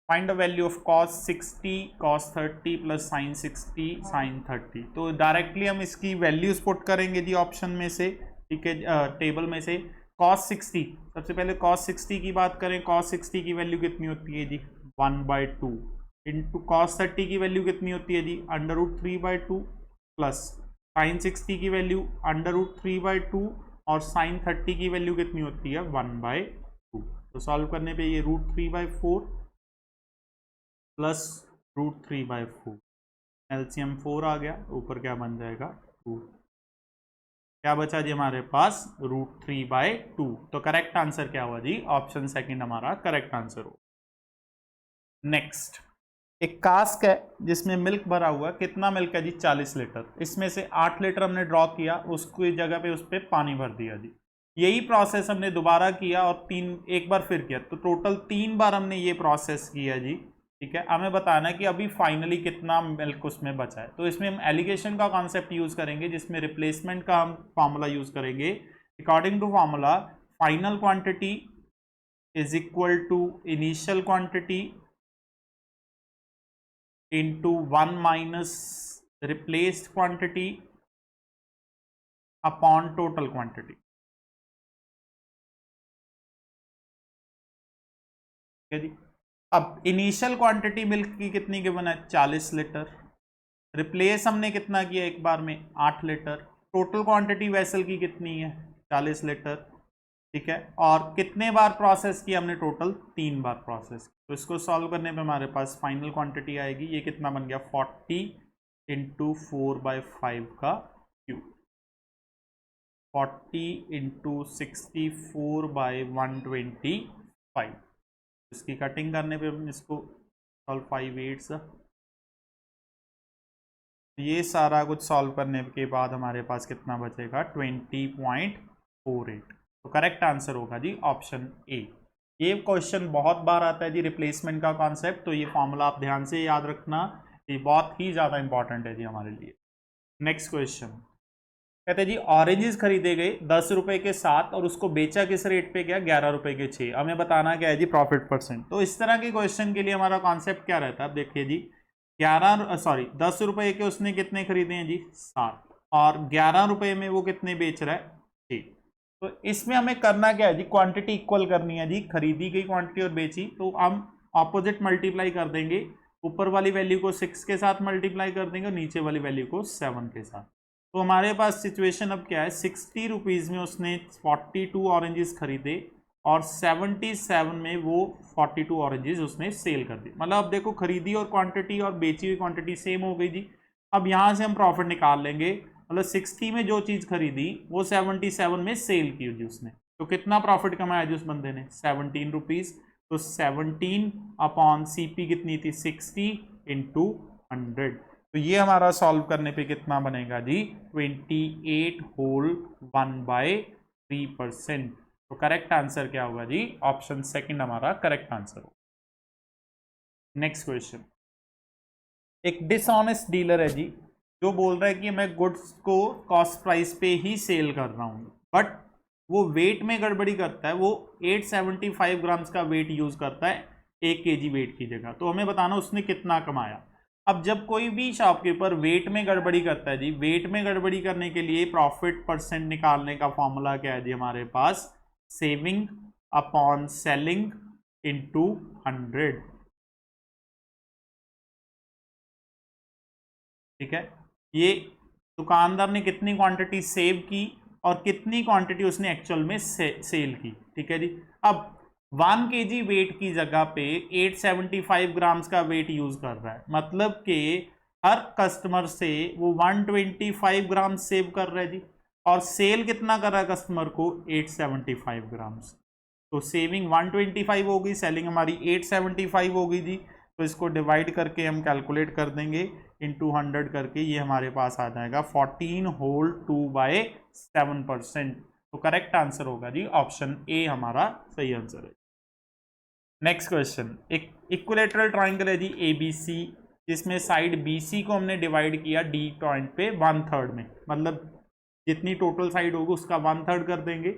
find the value of cos 60 cos 30 plus sin 60 sin 30। तो डायरेक्टली हम इसकी वैल्यूज पुट करेंगे जी ऑप्शन में से, ठीक है, टेबल में से। cos 60, सबसे पहले cos 60 की बात करें, cos 60 की वैल्यू कितनी होती है जी 1/2 इंटू cos 30 की वैल्यू कितनी होती है जी √3/2 प्लस sin 60 की वैल्यू √3/2 और sin 30 की वैल्यू कितनी होती है 1/2। तो सॉल्व करने पे ये √3/4 प्लस √3/4, एलसीएम 4 आ गया, ऊपर क्या बन जाएगा 2, क्या बचा जी हमारे पास √3/2। तो करेक्ट आंसर क्या हुआ जी, ऑप्शन सेकंड हमारा करेक्ट आंसर हो। नेक्स्ट, एक कास्क है जिसमें मिल्क भरा हुआ, कितना मिल्क है जी 40 लीटर, इसमें से 8 लीटर हमने ड्रॉ किया, उसकी जगह पे उस पर पानी भर दिया जी। यही प्रोसेस हमने दोबारा किया और एक बार फिर किया, तो टोटल 3 बार हमने ये प्रोसेस किया जी, ठीक है। हमें बताना है कि अभी फाइनली कितना मिल्क उसमें बचा है। तो इसमें हम एलिगेशन का कॉन्सेप्ट यूज करेंगे, जिसमें रिप्लेसमेंट का हम फार्मूला यूज करेंगे। According to formula, final quantity is equal to initial quantity into 1 minus replaced quantity upon total quantity, ठीक है जी। अब इनिशियल क्वांटिटी मिल्क की कितनी गिवन है 40 लीटर, रिप्लेस हमने कितना किया एक बार में 8 लीटर, टोटल क्वांटिटी वेसल की कितनी है 40 लीटर, ठीक है। और कितने बार प्रोसेस किया हमने, टोटल 3 बार प्रोसेस। तो इसको सॉल्व करने पे हमारे पास फाइनल क्वांटिटी आएगी, ये कितना बन गया 40 इंटू 4/5 का क्यूब, 40 इंटू 64/125। इसकी कटिंग करने पे इसको सॉल्व 5 8, ये सारा कुछ सॉल्व करने के बाद हमारे पास कितना बचेगा 20.48। तो करेक्ट आंसर होगा जी ऑप्शन ए। ये क्वेश्चन बहुत बार आता है जी, रिप्लेसमेंट का कॉन्सेप्ट, तो ये फॉर्मूला आप ध्यान से याद रखना, ये बहुत ही ज़्यादा इंपॉर्टेंट है जी हमारे लिए। नेक्स्ट क्वेश्चन कहते हैं जी, ऑरेंजेस खरीदे गए 10 रुपए के 7 और उसको बेचा किस रेट पे गया 11 रुपए के 6, हमें बताना क्या है जी प्रॉफिट परसेंट। तो इस तरह के क्वेश्चन के लिए हमारा कॉन्सेप्ट क्या रहता है, अब देखिए जी 10 रुपए के उसने कितने खरीदे हैं जी 7 और 11 रुपए में वो कितने बेच रहा है 6। तो इसमें हमें करना क्या है जी, क्वांटिटी इक्वल करनी है जी, खरीदी गई क्वांटिटी और बेची, तो हम ऑपोजिट मल्टीप्लाई कर देंगे, ऊपर वाली वैल्यू को 6 के साथ मल्टीप्लाई कर देंगे और नीचे वाली वैल्यू को 7 के साथ। तो हमारे पास सिचुएशन अब क्या है, 60 रुपीज़ में उसने 42 ऑरेंजेस खरीदे और 77 में वो 42 ऑरेंजेस उसने सेल कर दी। मतलब अब देखो खरीदी और क्वांटिटी और बेची हुई क्वांटिटी सेम हो गई जी। अब यहाँ से हम प्रॉफिट निकाल लेंगे, मतलब 60 में जो चीज़ खरीदी वो 77 में सेल की जी उसने, तो कितना प्रॉफिट कमाया जी उस बंदे ने 17 रुपीज़। तो 17 अपॉन CP कितनी थी 60 इंटू 100। तो ये हमारा सॉल्व करने पे कितना बनेगा जी 28 होल 1/3%। तो करेक्ट आंसर क्या होगा जी, ऑप्शन सेकंड हमारा करेक्ट आंसर होगा। नेक्स्ट क्वेश्चन, एक डिसऑनेस्ट डीलर है जी जो बोल रहा है कि मैं गुड्स को कॉस्ट प्राइस पे ही सेल कर रहा हूँ, बट वो वेट में गड़बड़ी करता है, वो 875 ग्राम्स का वेट यूज करता है 1 kg वेट की जगह। तो हमें बताना उसने कितना कमाया। अब जब कोई भी शॉपकीपर वेट में गड़बड़ी करता है जी, वेट में गड़बड़ी करने के लिए प्रॉफिट परसेंट निकालने का फॉर्मूला क्या है जी हमारे पास, सेविंग अपॉन सेलिंग इंटू 100। ठीक है, ये दुकानदार ने कितनी क्वांटिटी सेव की और कितनी क्वांटिटी उसने एक्चुअल में सेल की। ठीक है जी, अब 1 kg वेट की जगह पे 875 ग्राम्स का वेट यूज कर रहा है, मतलब कि हर कस्टमर से वो 125 ग्राम सेव कर रहा है जी, और सेल कितना कर रहा है कस्टमर को 875 ग्राम्स। तो सेविंग 125 होगी, सेलिंग हमारी 875 होगी जी। तो इसको डिवाइड करके हम कैलकुलेट कर देंगे इंटू 100 करके, ये हमारे पास आ जाएगा 14 होल 2/7%। तो करेक्ट आंसर होगा जी ऑप्शन ए हमारा सही आंसर है। नेक्स्ट क्वेश्चन, एक इक्विलेटरल ट्राइंगल है जी ABC, जिसमें साइड BC को हमने डिवाइड किया D पॉइंट पे 1/3 में, मतलब जितनी टोटल साइड होगी उसका 1/3 कर देंगे।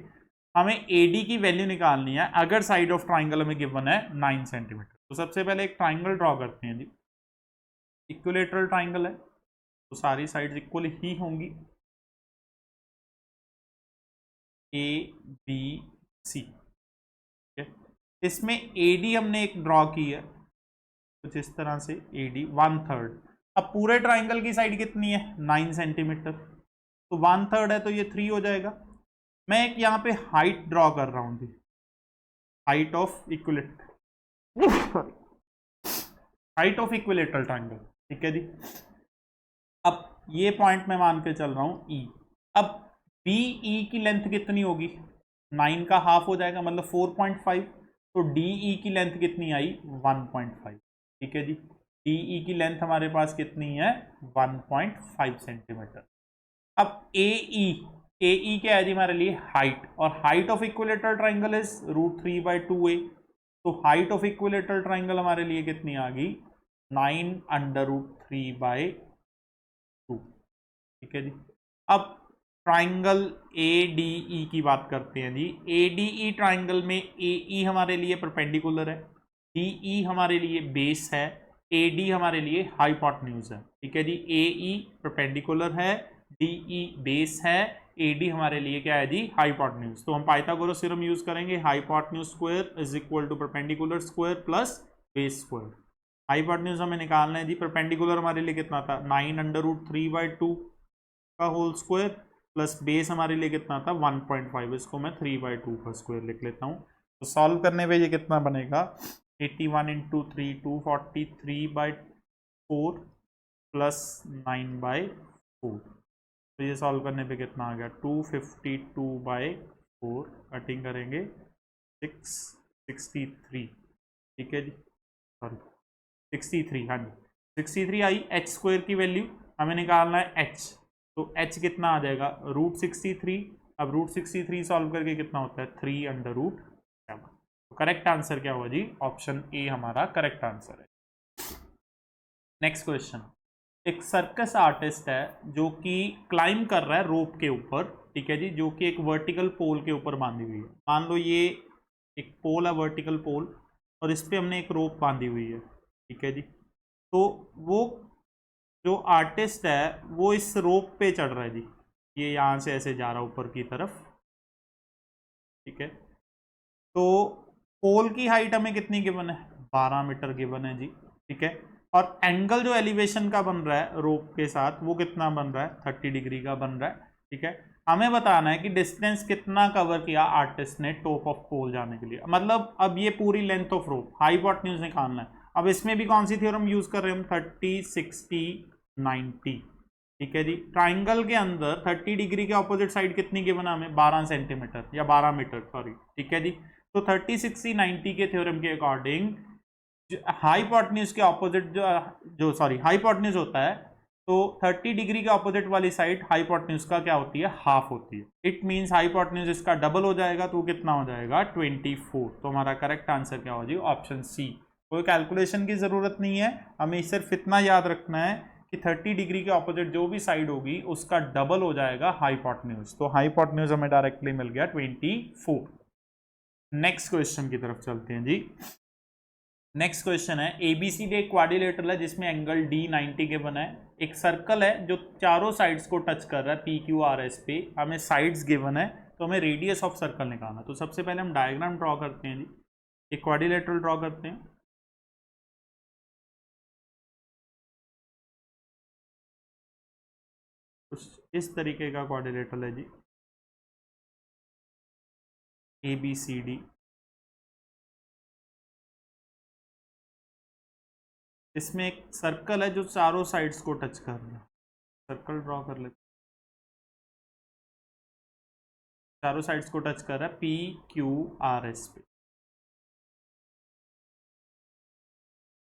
हमें AD की वैल्यू निकालनी है अगर साइड ऑफ ट्राइंगल हमें गिवन है 9 सेंटीमीटर। तो सबसे पहले एक ट्राइंगल ड्रॉ करते हैं जी, इक्विलेटरल ट्राइंगल है तो सारी साइड्स इक्वल ही होंगी, ABC। इसमें AD हमने एक ड्रॉ की है कुछ इस तरह से, AD 1/3। अब पूरे ट्राइंगल की साइड कितनी है 9 सेंटीमीटर, तो 1/3 है तो ये 3 हो जाएगा। मैं एक यहाँ पे हाइट ड्रॉ कर रहा हूँ जी, height of equilateral height of equilateral triangle. ठीक है जी, अब ये पॉइंट मैं मान के चल रहा हूँ E। अब BE की लेंथ कितनी होगी, 9 का हाफ हो जाएगा मतलब 4.5, तो DE की लेंथ कितनी आई 1.5। ठीक है जी, DE की लेंथ हमारे पास कितनी है 1.5 सेंटीमीटर। अब AE क्या है जी हमारे लिए हाइट, और height of equilateral triangle is √3/2a। तो हाइट ऑफ इक्विलेटरल ट्राइंगल हमारे लिए कितनी आ गई 9√3/2। ठीक है जी, अब ट्राइंगल ADE की बात करते हैं जी। ADE ट्राइंगल में AE हमारे लिए परपेंडिकुलर है, DE हमारे लिए बेस है, AD हमारे लिए हाइपोटेन्यूज है। ठीक है जी, AE परपेंडिकुलर है, DE बेस है, AD हमारे लिए क्या है जी हाइपोटेन्यूज। तो हम पाइथागोरस थ्योरम यूज करेंगे, hypotenuse square is equal to perpendicular square plus base square. Hypotenuse हमें निकालना है जी, परपेंडिकुलर हमारे लिए कितना था 9√3/2 का होल स्क्वायर, प्लस बेस हमारे लिए कितना था 1.5, इसको मैं 3/2 का स्क्वायर लिख लेता हूँ। तो सॉल्व करने पे ये कितना बनेगा 81 × 3 243/4 प्लस 9/4। तो ये सॉल्व करने पे कितना आ गया 252/4, कटिंग करेंगे 663। ठीक है जी, सॉरी 63, हाँ जी 63 आई। h² की वैल्यू हमें निकालना है h, तो h कितना आ जाएगा √63। अब √63 सॉल्व करके कितना होता है 3/7। तो करेक्ट आंसर क्या हुआ जी ऑप्शन ए हमारा करेक्ट आंसर है। नेक्स्ट क्वेश्चन, एक सर्कस आर्टिस्ट है जो कि क्लाइंब कर रहा है रोप के ऊपर। ठीक है जी, जो कि एक वर्टिकल पोल के ऊपर बांधी हुई है। मान लो ये एक पोल है वर्टिकल पोल, और इस पे हमने एक रोप बांधी हुई है। ठीक है जी, तो वो जो आर्टिस्ट है वो इस रोप पे चढ़ रहा है जी, ये यहाँ से ऐसे जा रहा है ऊपर की तरफ। ठीक है, तो पोल की हाइट हमें कितनी गिवन है 12 मीटर गिवन है जी। ठीक है, और एंगल जो एलिवेशन का बन रहा है रोप के साथ वो कितना बन रहा है 30 डिग्री का बन रहा है। ठीक है, हमें बताना है कि डिस्टेंस कितना कवर किया आर्टिस्ट ने टॉप ऑफ पोल जाने के लिए, मतलब अब ये पूरी लेंथ ऑफ रोप हाइपोटेन्यूज निकालना है। अब इसमें भी कौन सी थ्योरम यूज कर रहे हैं हम 30 60 90। ठीक है जी, ट्राइंगल के अंदर 30 डिग्री के ऑपोजिट साइड कितनी गिवन है हमें 12 सेंटीमीटर या 12 मीटर सॉरी। ठीक है जी, तो 30 60 90 के थ्योरम के अकॉर्डिंग हाइपोटेन्यूज के ऑपोजिट जो सॉरी हाइपोटेन्यूज होता है, तो 30 डिग्री के ऑपोजिट वाली साइड हाइपोटेन्यूज का क्या होती है हाफ होती है। इट मींस हाइपोटेन्यूज इसका डबल हो जाएगा, तो कितना हो जाएगा 24। तो हमारा करेक्ट आंसर क्या हो जाएगा ऑप्शन सी। कोई कैलकुलेशन की जरूरत नहीं है, हमें सिर्फ इतना याद रखना है कि 30 डिग्री के ऑपोजिट जो भी साइड होगी उसका डबल हो जाएगा हाइपोटेन्यूज। तो हाइपोटेन्यूज हमें डायरेक्टली मिल गया 24। नेक्स्ट क्वेश्चन की तरफ चलते हैं जी। नेक्स्ट क्वेश्चन है, एबीसी एक क्वाड्रिलेटरल है जिसमें एंगल D 90 के बना है। एक सर्कल है जो चारों साइड्स को टच कर रहा है PQRS पे, हमें साइड्स गिवन है, तो हमें रेडियस ऑफ सर्कल निकालना। तो सबसे पहले हम डायग्राम ड्रॉ करते हैं जी। एक क्वाड्रिलेटरल ड्रॉ करते हैं। कुछ इस तरीके का क्वाड्रिलेटरल है जी, ABCD। इसमें एक सर्कल है जो चारों साइड्स को टच कर रहा है, सर्कल ड्रॉ कर लेते, चारों साइड्स को टच कर रहा है PQRS पे।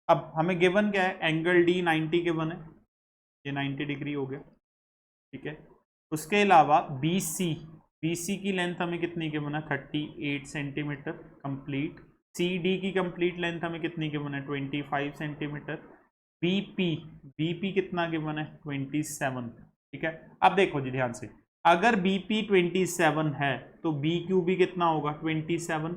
अब हमें गिवन क्या है, एंगल D 90 गिवन है, ये 90 डिग्री हो गया, ठीक है। उसके अलावा BC की लेंथ हमें कितनी गिवन है, 38 सेंटीमीटर कंप्लीट। CD की कंप्लीट लेंथ हमें कितनी गिवन है, 25 सेंटीमीटर। BP कितना गिवन है, 27, ठीक है। अब देखो जी ध्यान से, अगर BP 27 है तो BQ भी कितना होगा, 27।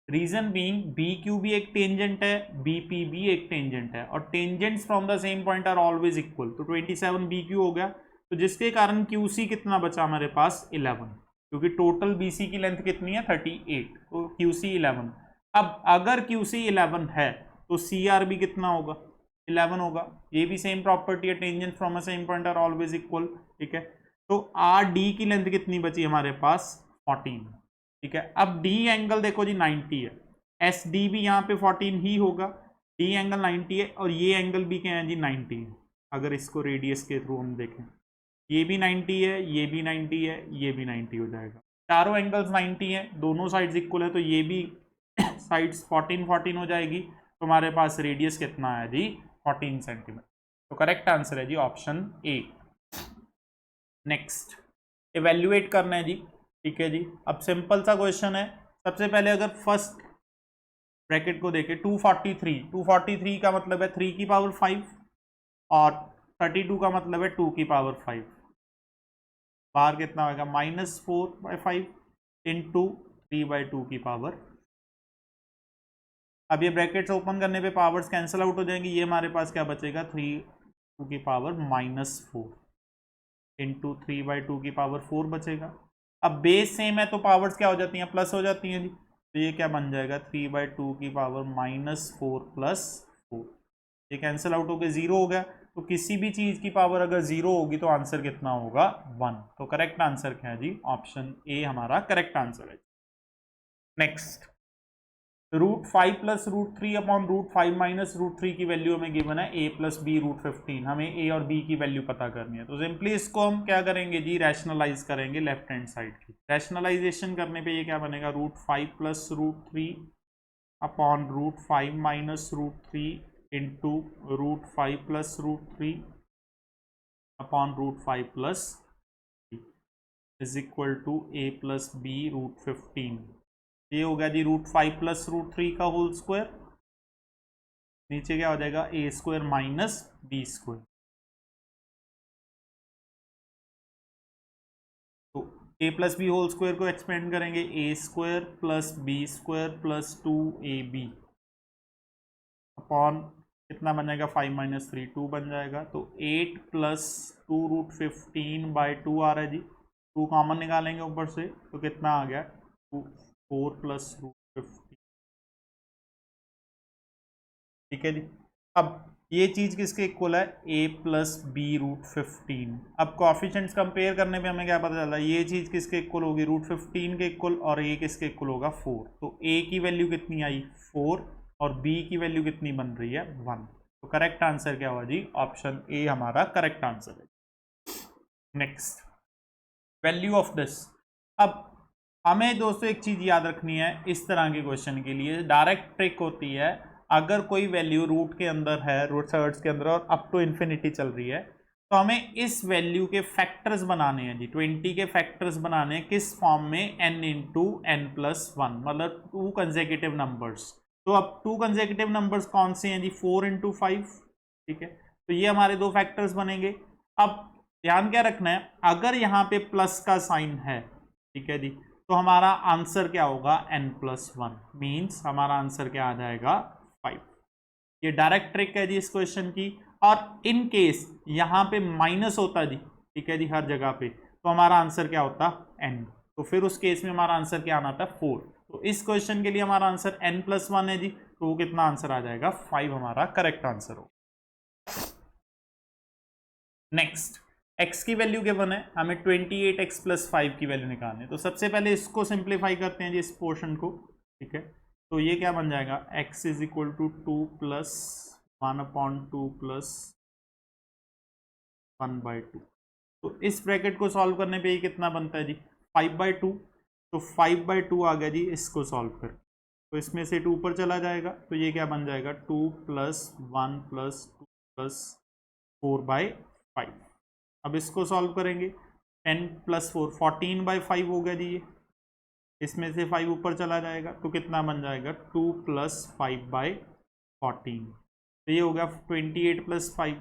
रीजन बीइंग BQ भी एक टेंजेंट है, BP भी एक टेंजेंट है, और tangents from the same point are always equal, तो 27 BQ हो गया। तो जिसके कारण QC कितना बचा हमारे पास, 11, क्योंकि टोटल BC की लेंथ कितनी है, 38, तो QC 11। अब अगर QC 11 है तो CR भी कितना होगा, 11 होगा। ये भी सेम प्रॉपर्टी है, tangent from a same point are always equal, ठीक है। तो RD की लेंथ कितनी बची हमारे पास, 14, ठीक है। अब D एंगल देखो जी 90 है, SD भी यहाँ पे 14 ही होगा, D एंगल 90 है, और ये एंगल भी क्या है जी, 90 है। अगर इसको रेडियस के थ्रू हम देखें, ये भी 90 है, ये भी 90 है, ये भी 90 हो जाएगा, चारों एंगल्स 90 है, दोनों साइड्स इक्वल है, तो ये भी साइड्स 14 हो जाएगी। तो हमारे पास रेडियस कितना है जी, 14 सेंटीमीटर। तो करेक्ट आंसर है जी ऑप्शन ए। नेक्स्ट इवेल्युएट करना है जी, ठीक है जी। अब सिंपल सा क्वेश्चन है। सबसे पहले अगर फर्स्ट ब्रैकेट को देखें, 243 का मतलब है 3 की पावर 5, और 32 का मतलब है 2 की पावर 5। बाहर कितना होगा, -4/5 इंटू 3/2 की पावर। अब ये ब्रैकेट्स ओपन करने पे पावर्स कैंसिल आउट हो जाएंगी, ये हमारे पास क्या बचेगा, 2 की पावर -4 इंटू 3/2 की पावर 4 बचेगा। अब बेस सेम है तो पावर्स क्या हो जाती हैं, प्लस हो जाती हैं जी, तो ये क्या बन जाएगा, 3/2 की पावर -4 + 4, ये कैंसिल आउट होकर 0 हो गया। तो किसी भी चीज की पावर अगर 0 होगी तो आंसर कितना होगा, 1। तो करेक्ट आंसर क्या है जी, ऑप्शन ए हमारा करेक्ट आंसर है। नेक्स्ट, √5 + √3 अपॉन √5 - √3 की वैल्यू हमें गिवन है a + b √15। हमें a और b की वैल्यू पता करनी है, तो सिंपली इसको हम क्या करेंगे जी, रैशनलाइज करेंगे लेफ्ट हैंड साइड की। रैशनलाइजेशन करने पे ये क्या बनेगा, √5 + √3 upon √5 - √3 into √5 + √3 upon √5 + 3 is equal to a + b √15। ये हो गया जी √5 + √3 का होल स्क्वायर, नीचे क्या हो जाएगा, a² - b²। तो a + b होल स्क्वायर को एक्सपेंड करेंगे, a² + b² + 2ab अपॉन कितना बन जाएगा, 5 - 3 2 बन जाएगा। तो 8 + 2√15/2 आ रहा है जी, 2 कॉमन निकालेंगे ऊपर से, तो कितना आ गया, 4 + √15, ठीक है जी। अब ये चीज किसके इक्वल है, a + b √15। अब कोएफिशिएंट्स कंपेयर करने पे हमें क्या पता चला, ये चीज किसके इक्वल होगी, √15 के इक्वल, और a किसके इक्वल होगा, 4। तो a की वैल्यू कितनी आई, 4, और b की वैल्यू कितनी बन रही है, 1। तो करेक्ट आंसर क्या हुआ जी, ऑप्शन ए हमारा करेक्ट आंसर है। Next, value of this. अब हमें दोस्तों एक चीज याद रखनी है, इस तरह के क्वेश्चन के लिए डायरेक्ट ट्रिक होती है। अगर कोई वैल्यू रूट के अंदर है, रूट थर्ड्स के अंदर, और अप टू इन्फिनिटी चल रही है, तो हमें इस वैल्यू के फैक्टर्स बनाने हैं जी, 20 के फैक्टर्स बनाने हैं, किस फॉर्म में, n × n+1, मतलब 2 कंसेक्यूटिव नंबर्स। तो अब 2 कंसेक्यूटिव नंबर्स कौन से हैं जी, 4 × 5, ठीक है। तो ये हमारे 2 फैक्टर्स बनेंगे। अब ध्यान क्या रखना है, अगर यहाँ पे प्लस का साइन है, ठीक है जी, तो हमारा आंसर क्या होगा, n+1, मीन्स हमारा आंसर क्या आ जाएगा, 5। ये डायरेक्ट ट्रिक है जी इस क्वेश्चन की। और इन केस यहाँ पे माइनस होता जी, ठीक है जी, हर जगह पे, तो हमारा आंसर क्या होता, n। तो फिर उस केस में हमारा आंसर क्या आना था, 4। तो तो इस क्वेश्चन के लिए हमारा आंसर n+1 है जी, तो वो कितना आंसर आ जाएगा 5 हमारा करेक्ट आंसर हो। नेक्स्ट x की वैल्यू गिवन है, हमें 28x + 5 की वैल्यू निकालनी है। तो सबसे पहले इसको सिंप्लीफाई करते हैं जी, इस पोर्शन को, ठीक है। तो ये क्या बन जाएगा x = 2 + 1/2 + 1/2। तो इस ब्रैकेट को सॉल्व करने पे ये कितना बनता है जी 5/2। तो 5/2 आ गया जी, इसको सॉल्व कर, तो इसमें से 2 ऊपर चला जाएगा, तो ये क्या बन जाएगा 2 + 1 + 2 + 4/5। अब इसको सॉल्व करेंगे, 10 + 4 14/5 हो गया जी ये, इसमें से 5 ऊपर चला जाएगा, तो कितना बन जाएगा 2 + 5/14। तो ये हो गया 28 + 5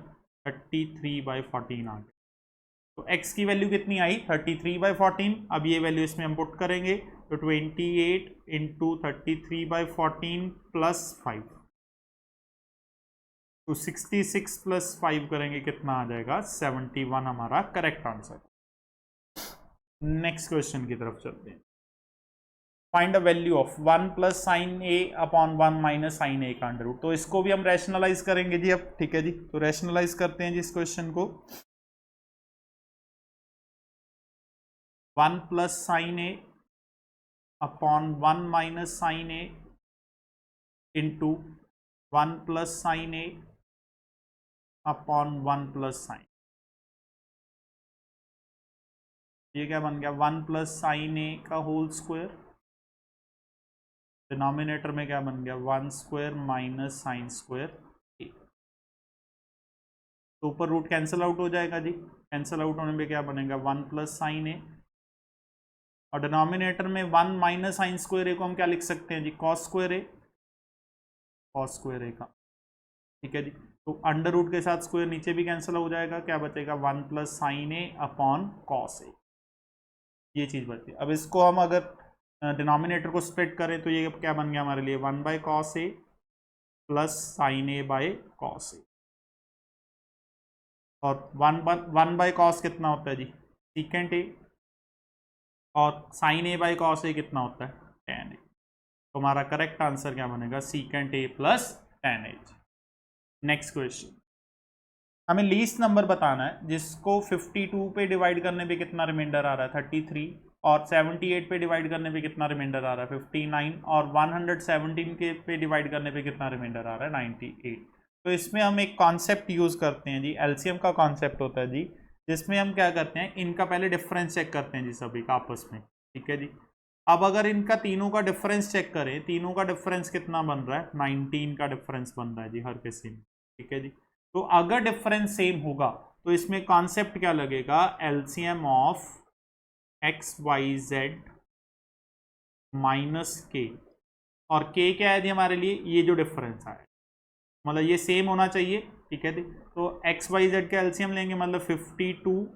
33/14 आ गया। तो x की वैल्यू कितनी आई 33/14। अब ये वैल्यू इसमें हम पुट करेंगे, तो 28 × 33/14 + 5, तो 66 + 5 करेंगे, कितना आ जाएगा 71 हमारा करेक्ट आंसर। नेक्स्ट क्वेश्चन की तरफ चलते हैं। Find a value of 1 + sin a / 1 - sin a का अंडर रूट। तो इसको भी हम रैशनलाइज करेंगे जी अब, ठीक है जी। तो रैशनलाइज करते हैं जी इस क्वेश्चन को। 1 + sin a / 1 - sin a into 1 + sin a / 1 + sin। ये क्या बन गया 1 + sin a का होल स्क्वायर, डिनोमिनेटर में क्या बन गया 1² - sin² a। तो ऊपर रूट कैंसिल आउट हो जाएगा जी, कैंसिल आउट होने पे क्या बनेगा 1 + sin a, और डिनोमिनेटर में 1 - sin² a को हम क्या लिख सकते हैं जी cos² a, cos² a का, ठीक है जी। तो अंडर रूट के साथ स्क्वायर नीचे भी कैंसिल हो जाएगा, क्या बचेगा 1 + sin a / cos a, ये चीज बचती है। अब इसको हम अगर डिनोमिनेटर को स्प्लिट करें, तो ये क्या बन गया हमारे लिए 1/cos a + sin a/cos a, और 1/cos कितना होता है जी secant a, और sin a/cos a कितना होता है tan a। तो हमारा करेक्ट आंसर क्या बनेगा secant a + tan a। Next question, हमें लीस्ट नंबर बताना है जिसको 52 पे डिवाइड करने पे कितना रिमाइंडर आ रहा है 33, और 78 पे डिवाइड करने पे कितना रिमाइंडर आ रहा है 59, और 117 के पे डिवाइड करने पे कितना रिमाइंडर आ रहा है 98। तो इसमें हम एक कॉन्सेप्ट यूज़ करते हैं जी, एलसीएम का कॉन्सेप्ट होता है जी, जिसमें हम क्या करते हैं इनका पहले डिफरेंस चेक करते हैं जी सभी का आपस में, ठीक है जी। अब अगर इनका तीनों का डिफरेंस चेक करें, तीनों का डिफरेंस कितना बन रहा है 19 का डिफरेंस बन रहा है जी हर किसी में, ठीक है जी। तो अगर डिफरेंस सेम होगा तो इसमें कॉन्सेप्ट क्या लगेगा LCM of x y z minus के, और के क्या है जी हमारे लिए ये जो डिफरेंस आया, मतलब ये सेम होना चाहिए, ठीक है जी। तो एक्स वाई जेड का एलसीएम लेंगे, मतलब 52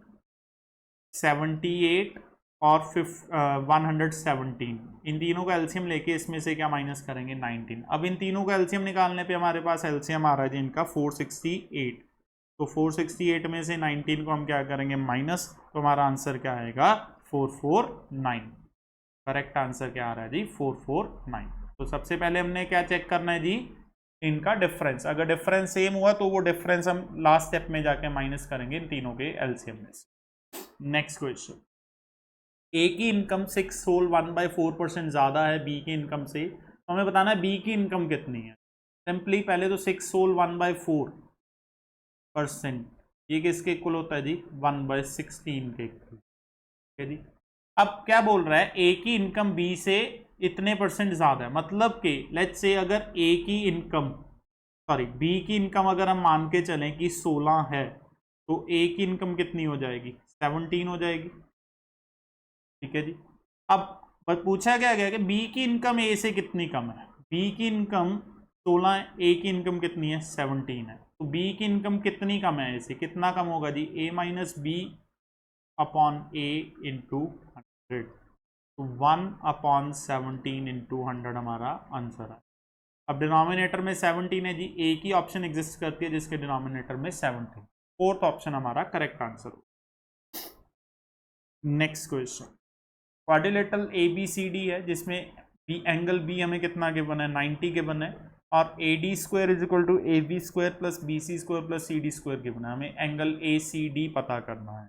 78 और 117, इन तीनों का एलसीएम लेके इसमें से क्या माइनस करेंगे 19। अब इन तीनों का एलसीएम निकालने पे हमारे पास एलसीएम आ रहा है जी इनका 468। तो 468 में से 19 को हम क्या करेंगे माइनस, तो हमारा आंसर क्या आएगा 449। करेक्ट आंसर क्या आ रहा है जी 449। तो सबसे पहले हमने क्या चेक करना है जी इनका डिफरेंस, अगर डिफरेंस सेम हुआ तो वो डिफरेंस हम लास्ट स्टेप में जाके माइनस करेंगे इन तीनों के एलसीएम में से। नेक्स्ट क्वेश्चन, ए की इनकम 6 होल 1/4% ज़्यादा है बी की इनकम से, तो हमें बताना है बी की इनकम कितनी है। सिंपली पहले तो 6 होल 1/4%, ये किसके इक्वल होता है जी 1/16 के इक्वल, ठीक है जी। अब क्या बोल रहा है ए की इनकम बी से इतने परसेंट ज़्यादा है, मतलब कि लेट्स से अगर ए की इनकम सॉरी बी की इनकम अगर हम मान के चलें कि 16 है, तो ए की इनकम कितनी हो जाएगी 17 हो जाएगी, ठीक है जी। अब पूछा क्या गया कि बी की इनकम ए से कितनी कम है, बी की इनकम 16 है, ए की इनकम कितनी है 17 है, तो बी की इनकम कितनी कम है ए से, कितना कम होगा जी a - b upon a into 100, तो 1/17 इंटू 100 हमारा आंसर है। अब डिनोमिनेटर में 17 है जी, ए की ऑप्शन एग्जिस्ट करती है जिसके डिनोमिनेटर में 17, फोर्थ ऑप्शन हमारा करेक्ट आंसर हो। नेक्स्ट क्वेश्चन, क्वाड्रिलेटरल ABCD है जिसमें एंगल बी हमें कितना गिवन है, 90 गिवन है, और A D square is equal to A B square plus B C square plus C D square given है। हमें एंगल ए सी डी पता करना है।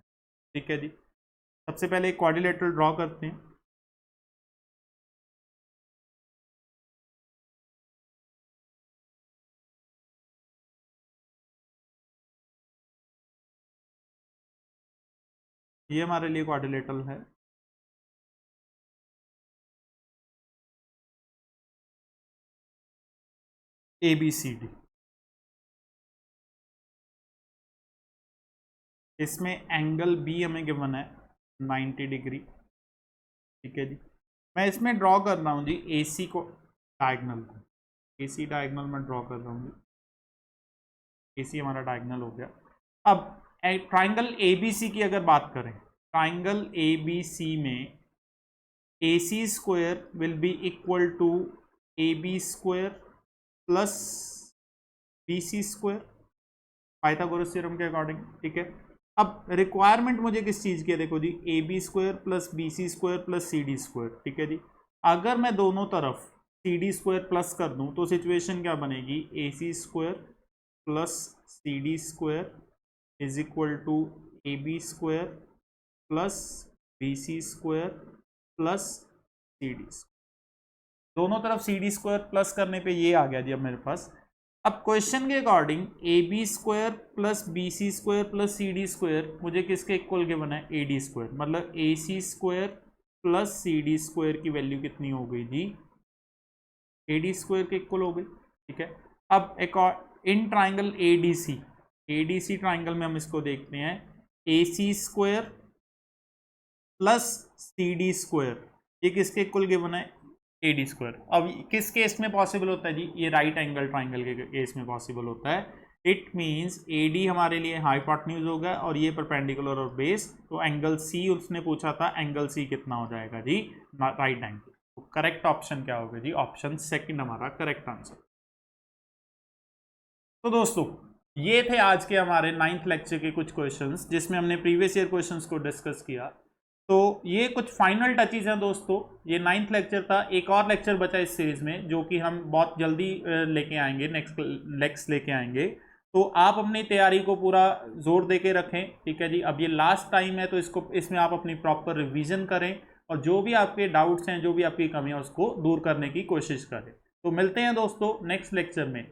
ठीक है जी, सबसे पहले एक क्वाड्रिलेटरल ड्रॉ करते हैं। ये हमारे लिए क्वाड्रिलेटरल है। ए बी सी डी, इसमें एंगल बी हमें गिवन है 90 डिग्री। ठीक है जी, मैं इसमें ड्रॉ कर रहा हूँ जी ए सी को, डायगनल को, ए सी डायगनल में ड्रॉ कर रहा हूँ जी। ए सी हमारा डायगनल हो गया। अब ट्राइंगल ए बी सी की अगर बात करें, ट्राइंगल ए बी सी में a c square will be equal to A B square plus B C square, Pythagoras theorem के अकॉर्डिंग। ठीक है, अब रिक्वायरमेंट मुझे किस चीज़ की है, देखो जी, a B square plus B C square plus C D square. ठीक है जी, अगर मैं दोनों तरफ सी डी स्क्वायर प्लस कर दूं तो सिचुएशन क्या बनेगी, a c square plus C D square is equal to A B square plus B C square plus C d. दोनों तरफ सी डी स्क्वायर प्लस करने पे ये आ गया जी अब मेरे पास। अब क्वेश्चन के according a B square plus B C square plus C D square मुझे किसके इक्वल गिवन है, ए डी स्क्वायर, मतलब a c square plus C D square की वैल्यू कितनी हो गई जी, ए डी स्क्वायर के इक्वल हो गई। ठीक है, अब एक और इन triangle a d c triangle में हम इसको देखते हैं, a c square plus C D square ये किसके इक्वल गिवन है, ए डी स्क्वायर। अब किस केस में पॉसिबल होता है जी, ये राइट एंगल ट्राइंगल के केस में पॉसिबल होता है। इट मींस ए डी हमारे लिए हाइपोटेन्यूज होगा और ये परपेंडिकुलर और बेस, तो एंगल सी उसने पूछा था, एंगल सी कितना हो जाएगा जी, राइट एंगल। तो करेक्ट ऑप्शन क्या होगा जी, ऑप्शन सेकंड हमारा करेक्ट आंसर। तो दोस्तों ये थे आज के हमारे 9th लेक्चर के कुछ क्वेश्चंस जिसमें हमने प्रीवियस ईयर क्वेश्चंस को डिस्कस किया। तो ये कुछ फाइनल टचेज हैं दोस्तों, ये 9th लेक्चर था। एक और लेक्चर बचा इस सीरीज में जो कि हम बहुत जल्दी लेके आएंगे, नेक्स्ट लेके आएंगे। तो आप अपनी तैयारी को पूरा जोर दे के रखें। ठीक है जी, अब ये लास्ट टाइम है तो इसमें आप अपनी प्रॉपर रिवीजन करें और जो भी आपके डाउट्स हैं, जो भी आपकी कमियां, उसको दूर करने की कोशिश करें। तो मिलते हैं दोस्तों नेक्स्ट लेक्चर में।